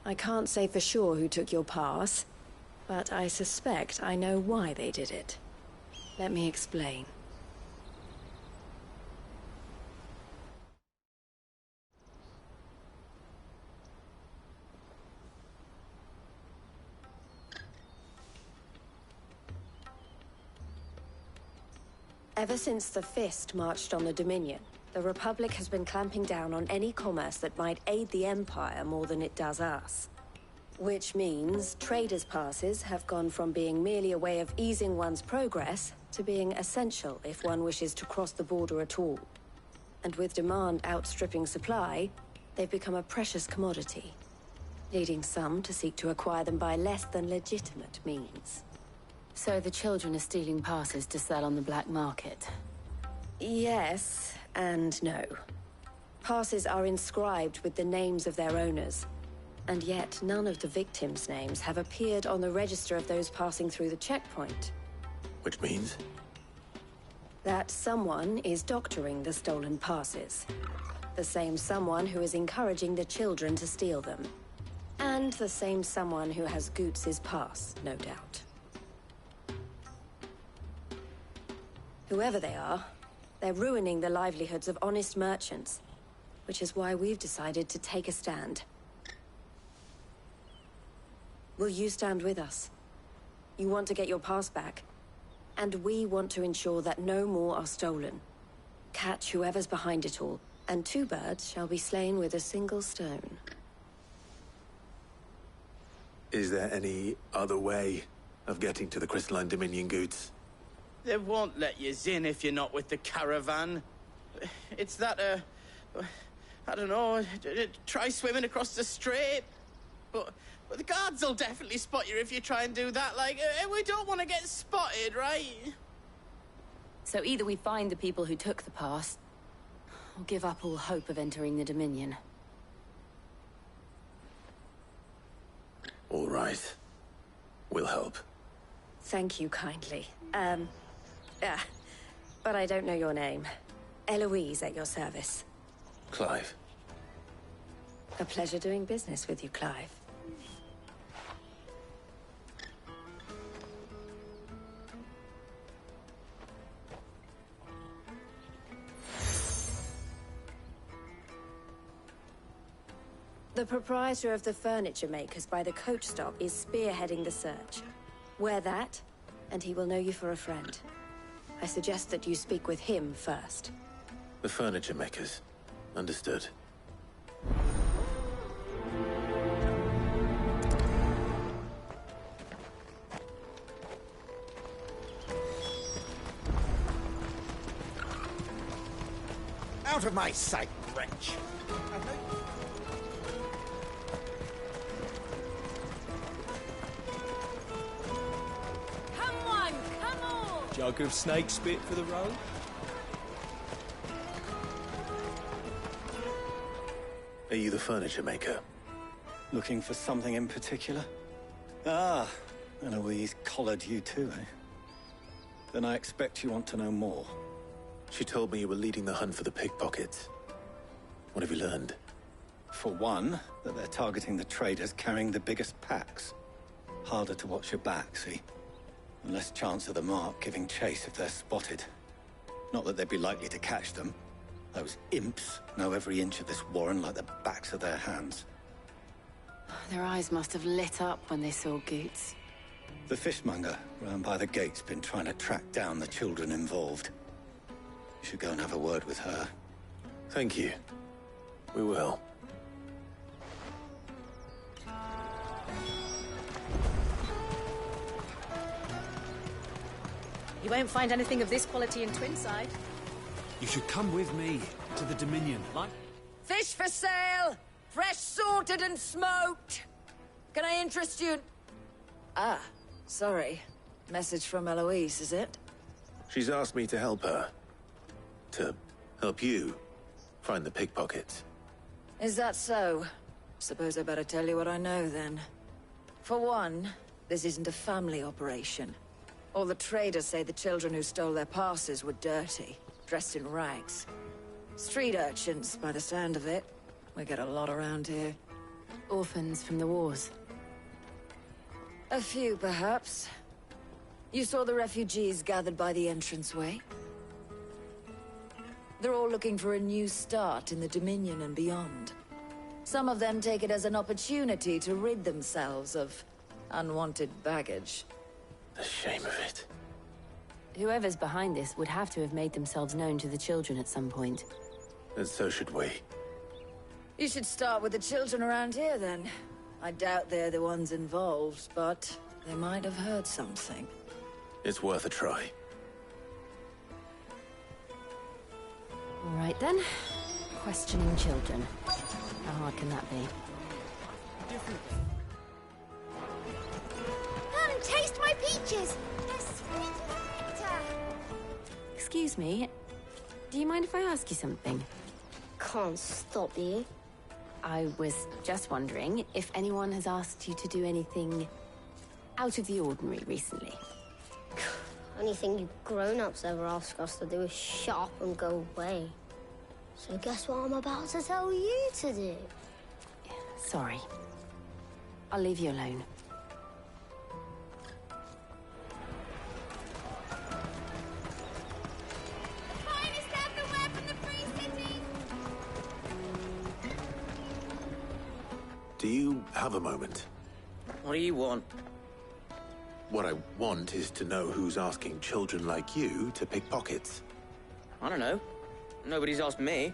I can't say for sure who took your pass, but I suspect I know why they did it. Let me explain. Ever since the Fist marched on the Dominion, the Republic has been clamping down on any commerce that might aid the Empire more than it does us. Which means traders' passes have gone from being merely a way of easing one's progress to being essential if one wishes to cross the border at all. And with demand outstripping supply, they've become a precious commodity, leading some to seek to acquire them by less than legitimate means. So the children are stealing passes to sell on the black market? Yes, and no. Passes are inscribed with the names of their owners, and yet none of the victims' names have appeared on the register of those passing through the checkpoint. Which means? That someone is doctoring the stolen passes. The same someone who is encouraging the children to steal them. And the same someone who has Goots' pass, no doubt. Whoever they are, they're ruining the livelihoods of honest merchants, which is why we've decided to take a stand. Will you stand with us? You want to get your pass back, and we want to ensure that no more are stolen. Catch whoever's behind it all, and 2 birds shall be slain with a single stone. Is there any other way of getting to the Crystalline Dominion, Goots? They won't let you in if you're not with the caravan. It's that, I don't know, try swimming across the strait. But the guards will definitely spot you if you try and do that. Like, we don't want to get spotted, right? So either we find the people who took the pass, or give up all hope of entering the Dominion. All right. We'll help. Thank you kindly. But I don't know your name. Eloise at your service. Clive. A pleasure doing business with you, Clive. The proprietor of the furniture makers by the coach stop is spearheading the search. Wear that, and he will know you for a friend. I suggest that you speak with him first. The furniture makers. Understood. Out of my sight, wretch! Jug of snake spit for the road? Are you the furniture maker? Looking for something in particular? Ah, Eloise collared you too, eh? Then I expect you want to know more. She told me you were leading the hunt for the pickpockets. What have you learned? For one, that they're targeting the traders carrying the biggest packs. Harder to watch your back, see? And less chance of the mark giving chase if they're spotted. Not that they'd be likely to catch them. Those imps know every inch of this warren like the backs of their hands. Their eyes must have lit up when they saw Goots. The fishmonger round by the gate's been trying to track down the children involved. You should go and have a word with her. Thank you. We will. You won't find anything of this quality in Twinside. You should come with me to the Dominion. Fish for sale! Fresh sorted and smoked! Can I interest you? Ah, sorry. Message from Eloise, is it? She's asked me to help her. To help you find the pickpockets. Is that so? Suppose I better tell you what I know, then. For one, this isn't a family operation. All the traders say the children who stole their passes were dirty, dressed in rags. Street urchins, by the sound of it. We get a lot around here. Orphans from the wars. A few, perhaps. You saw the refugees gathered by the entranceway? They're all looking for a new start in the Dominion and beyond. Some of them take it as an opportunity to rid themselves of unwanted baggage. The shame of it. Whoever's behind this would have to have made themselves known to the children at some point. And so should we. You should start with the children around here, then. I doubt they're the ones involved, but they might have heard something. It's worth a try. All right, then. Questioning children. How hard can that be? Taste my peaches! They're sweet as nectar! Excuse me. Do you mind if I ask you something? Can't stop you. I was just wondering if anyone has asked you to do anything out of the ordinary recently. Anything you grown-ups ever ask us to do is shut up and go away. So guess what I'm about to tell you to do? Sorry. I'll leave you alone. Do you have a moment? What do you want? What I want is to know who's asking children like you to pick pockets. I don't know. Nobody's asked me.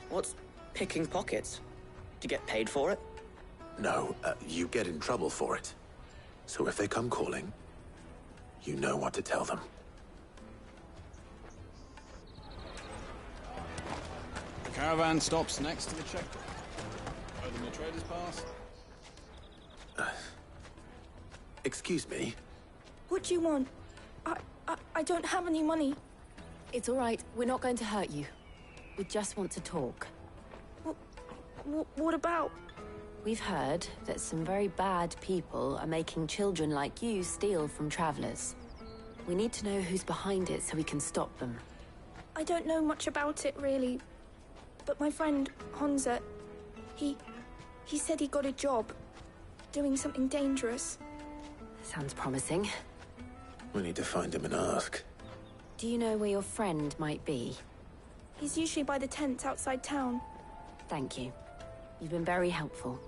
What's picking pockets? Do you get paid for it? No, you get in trouble for it. So if they come calling, you know what to tell them. The caravan stops next to the checkpoint. Open the trader's pass. Excuse me? What do you want? I don't have any money. It's all right. We're not going to hurt you. We just want to talk. What about? We've heard that some very bad people are making children like you steal from travelers. We need to know who's behind it so we can stop them. I don't know much about it, really. But my friend, Honza, he said he got a job. Doing something dangerous. Sounds promising. We need to find him and ask. Do you know where your friend might be? He's usually by the tents outside town. Thank you. You've been very helpful.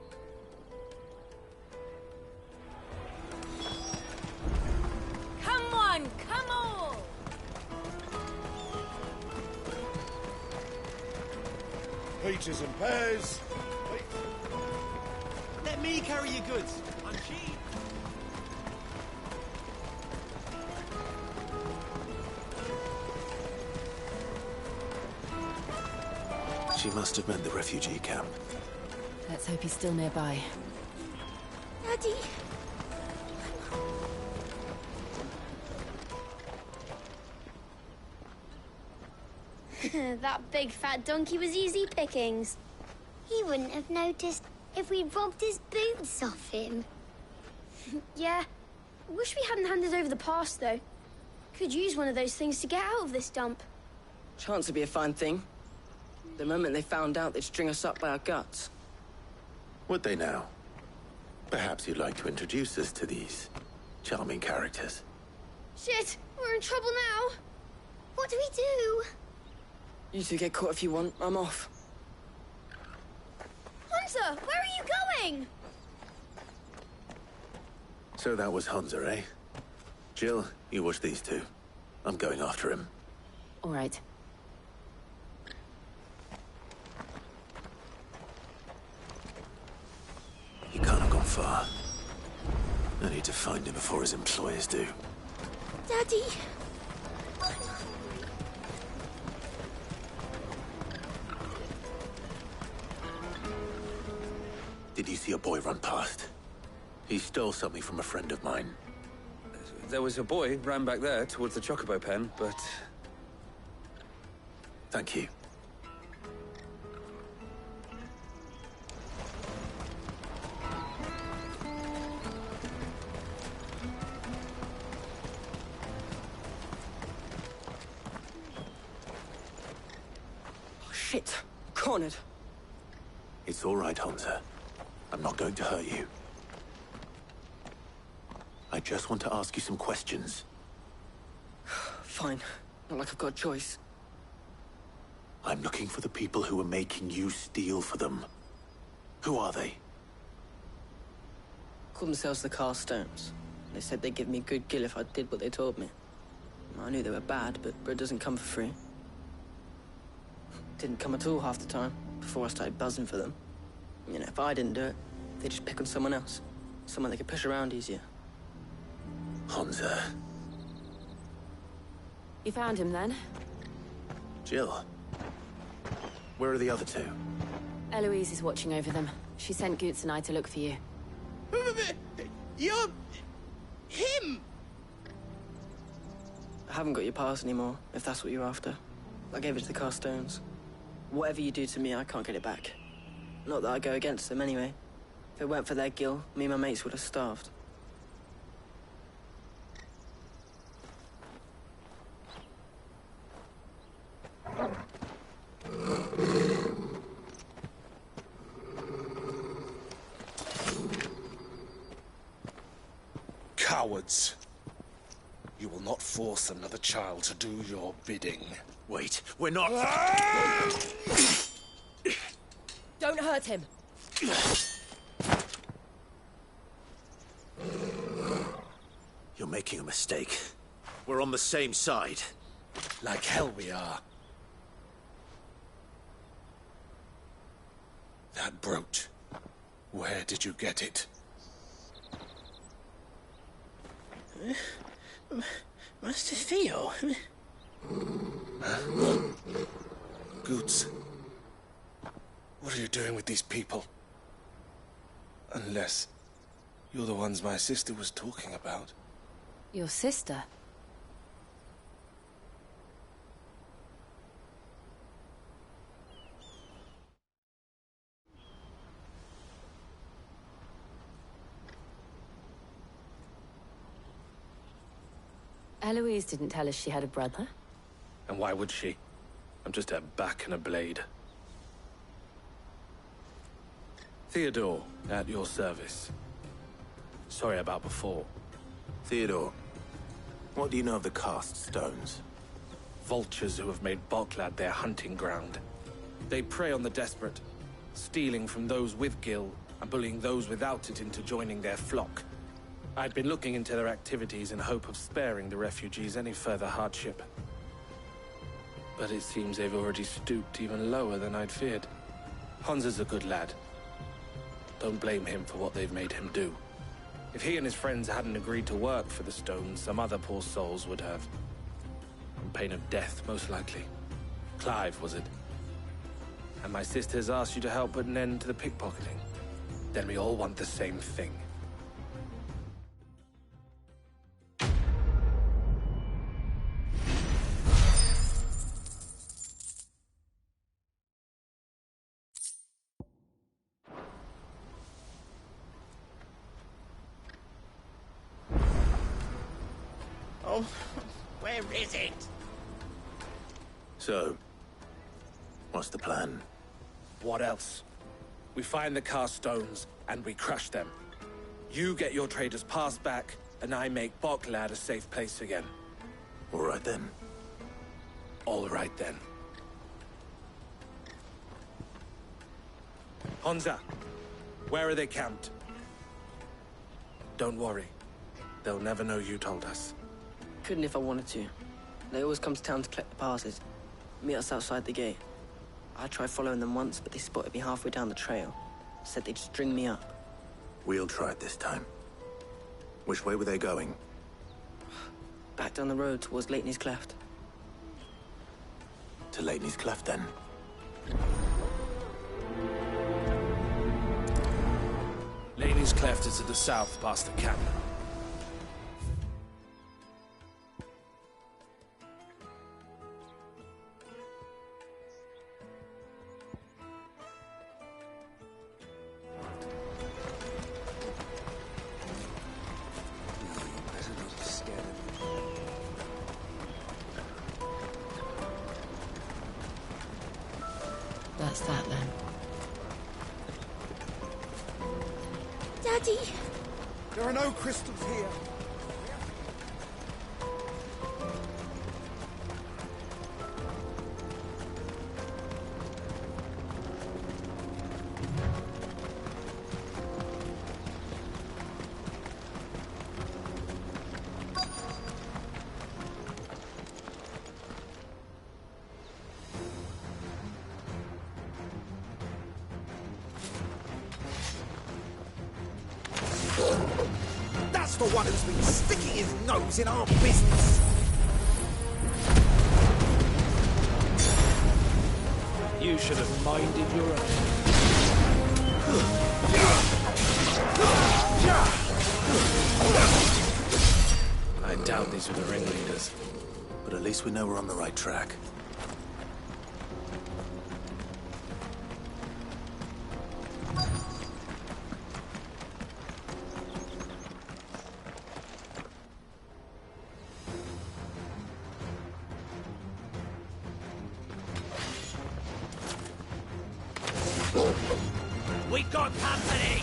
Come on, come on! Peaches and pears. Let me carry your goods. I'm cheap. She must have meant the refugee camp. Let's hope he's still nearby. Daddy. That big fat donkey was easy pickings. He wouldn't have noticed if we'd robbed his boots off him. Yeah. Wish we hadn't handed over the pass, though. Could use one of those things to get out of this dump. Chance would be a fine thing. The moment they found out, they'd string us up by our guts. Would they now? Perhaps you'd like to introduce us to these charming characters. Shit, we're in trouble now. What do we do? You two get caught if you want. I'm off. Hunter, where are you going? So that was Hunter, eh? Jill, you watch these two. I'm going after him. All right. He can't have gone far. I need to find him before his employers do. Daddy! Did you see a boy run past? He stole something from a friend of mine. There was a boy ran back there towards the Chocobo pen, but... Thank you. Oh, shit! Cornered! It's all right, Hansa. I'm not going to hurt you. I just want to ask you some questions. Fine. Not like I've got a choice. I'm looking for the people who are making you steal for them. Who are they? Called themselves the Carstones. They said they'd give me good gill if I did what they told me. I knew they were bad, but bread doesn't come for free. Didn't come at all half the time, before I started buzzing for them. You know, if I didn't do it, they'd just pick on someone else. Someone they could push around easier. Hansa. You found him then? Jill. Where are the other two? Eloise is watching over them. She sent Goots and I to look for you. You're... him! I haven't got your pass anymore, if that's what you're after. I gave it to the Carstones. Whatever you do to me, I can't get it back. Not that I go against them anyway. If it weren't for their gill, me and my mates would have starved. Cowards. You will not force another child to do your bidding. Wait, we're not... Don't hurt him. You're making a mistake. We're on the same side. Like hell we are. That brooch. Where did you get it? Master Theo? Goots. What are you doing with these people? Unless you're the ones my sister was talking about. Your sister? Eloise didn't tell us she had a brother. And why would she? I'm just her back and a blade. Theodore, at your service. Sorry about before. Theodore, what do you know of the cast stones? Vultures who have made Boklad their hunting ground. They prey on the desperate, stealing from those with gill and bullying those without it into joining their flock. I'd been looking into their activities in hope of sparing the refugees any further hardship. But it seems they've already stooped even lower than I'd feared. Hansa's a good lad. Don't blame him for what they've made him do. If he and his friends hadn't agreed to work for the stones, some other poor souls would have. On pain of death, most likely. Clive, was it? And my sister's asked you to help put an end to the pickpocketing. Then we all want the same thing. Oh, where is it? So, what's the plan? What else? We find the cast stones, and we crush them. You get your trader's pass back, and I make Boklad a safe place again. All right then. All right then. Hansa, where are they camped? Don't worry. They'll never know you told us. Couldn't if I wanted to. They always come to town to collect the passes. Meet us outside the gate. I tried following them once, but they spotted me halfway down the trail. Said they'd string me up. We'll try it this time. Which way were they going? Back down the road towards Leitney's Cleft. To Leitney's Cleft, then. Leitney's Cleft is to the south, past the camp. That's that, then. Daddy! There are no crystals here. That's the one who's been sticking his nose in our business. You should have minded your own. I doubt these were the ringleaders. But at least we know we're on the right track. We got company!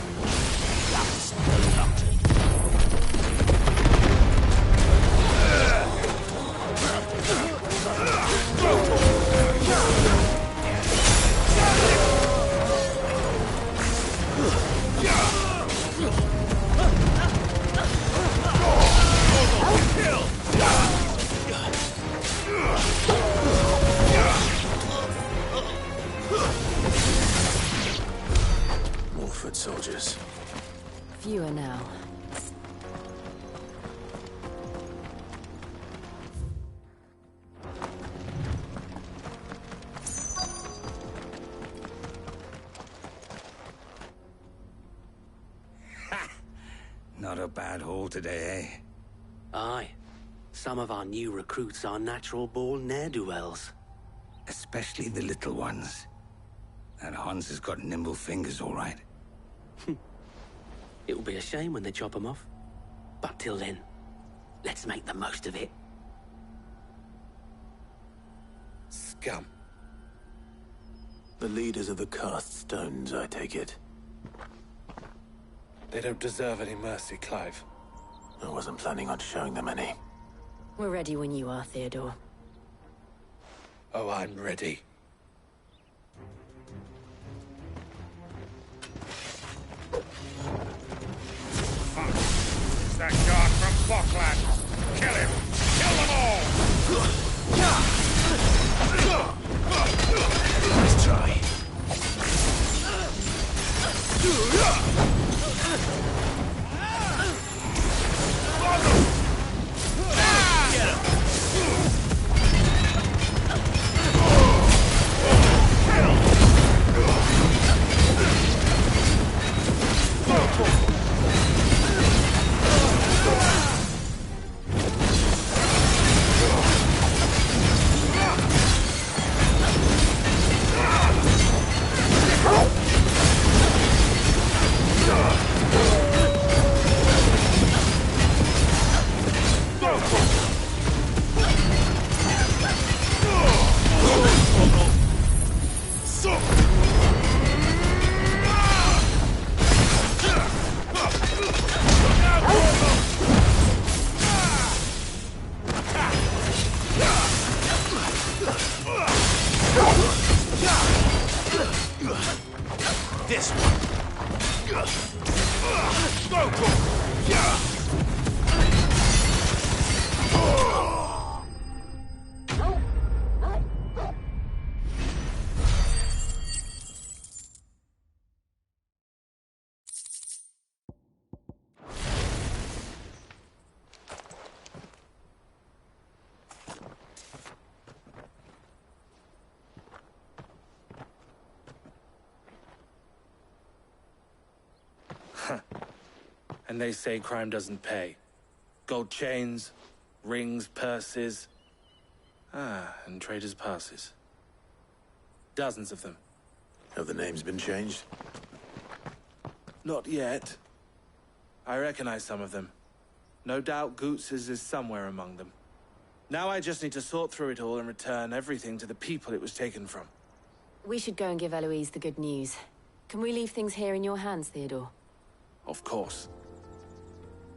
More foot soldiers. Fewer now. Not a bad haul today, eh? Aye. Some of our new recruits are natural-born ne'er-do-wells. Especially the little ones. That Hans has got nimble fingers, all right. It will be a shame when they chop them off. But till then, let's make the most of it. Scum. The leaders of the cast stones, I take it. They don't deserve any mercy, Clive. I wasn't planning on showing them any. We're ready when you are, Theodore. Oh, I'm ready. It's that guard from Bokland. Kill him! Kill them all! Nice try. Get him! And they say crime doesn't pay. Gold chains, rings, purses. And traders' passes. Dozens of them. Have the names been changed? Not yet. I recognize some of them. No doubt Goots's is somewhere among them. Now I just need to sort through it all and return everything to the people it was taken from. We should go and give Eloise the good news. Can we leave things here in your hands, Theodore? Of course.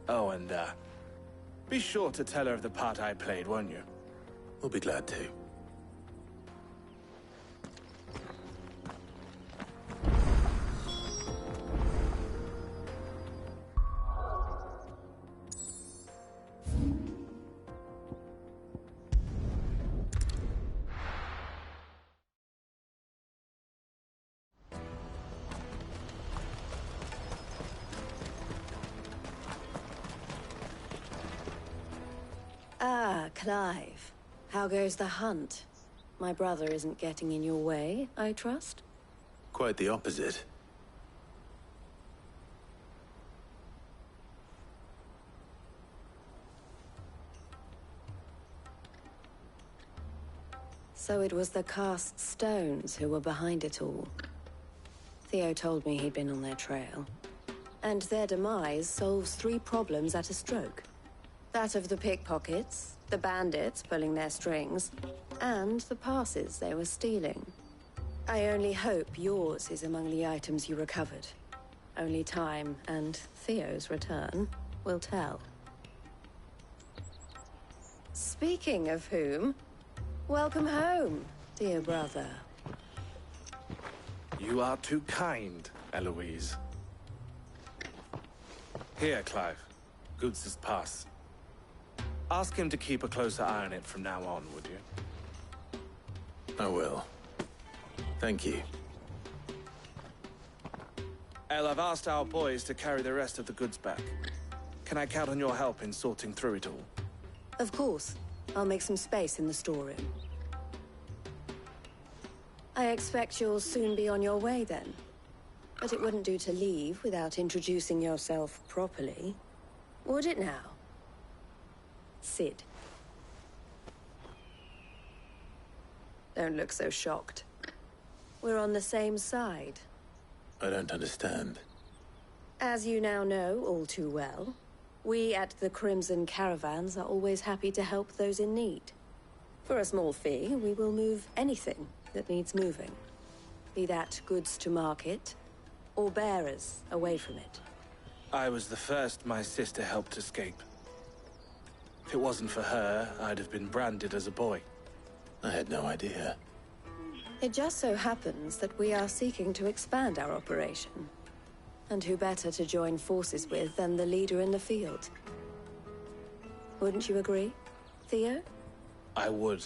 Oh, and, be sure to tell her of the part I played, won't you? We'll be glad to. Ah, Clive. How goes the hunt? My brother isn't getting in your way, I trust? Quite the opposite. So it was the cast stones who were behind it all. Theo told me he'd been on their trail. And their demise solves 3 problems at a stroke. That of the pickpockets, the bandits pulling their strings, and the passes they were stealing. I only hope yours is among the items you recovered. Only time and Theo's return will tell. Speaking of whom, welcome home, dear brother. You are too kind, Eloise. Here, Clive. Goots's pass. Ask him to keep a closer eye on it from now on, would you? I will. Thank you. El, I've asked our boys to carry the rest of the goods back. Can I count on your help in sorting through it all? Of course. I'll make some space in the storeroom. I expect you'll soon be on your way then. But it wouldn't do to leave without introducing yourself properly. Would it now? Sid. Don't look so shocked. We're on the same side. I don't understand. As you now know all too well, we at the Crimson Caravans are always happy to help those in need. For a small fee, we will move anything that needs moving. Be that goods to market, or bearers away from it. I was the first my sister helped escape. If it wasn't for her, I'd have been branded as a boy. I had no idea. It just so happens that we are seeking to expand our operation. And who better to join forces with than the leader in the field? Wouldn't you agree, Theo? I would.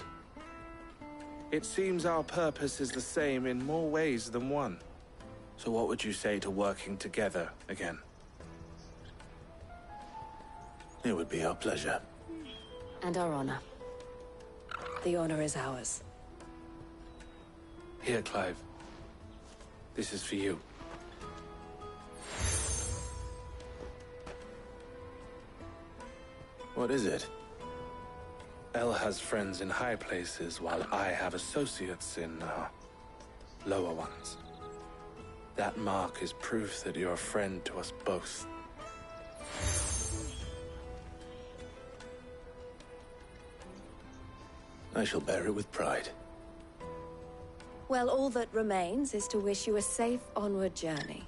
It seems our purpose is the same in more ways than one. So what would you say to working together again? It would be our pleasure. And our honor. The honor is ours. Here, Clive. This is for you. What is it? El has friends in high places, while I have associates in, lower ones. That mark is proof that you're a friend to us both. I shall bear it with pride. Well, all that remains is to wish you a safe onward journey.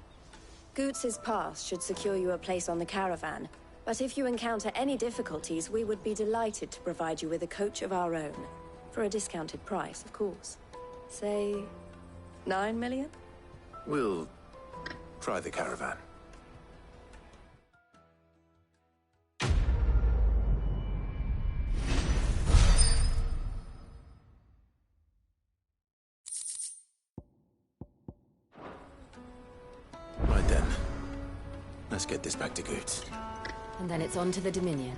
Goots's pass should secure you a place on the caravan, but if you encounter any difficulties, we would be delighted to provide you with a coach of our own. For a discounted price, of course. Say, 9 million? We'll try the caravan. Right then. Let's get this back to Goots. And then it's on to the Dominion.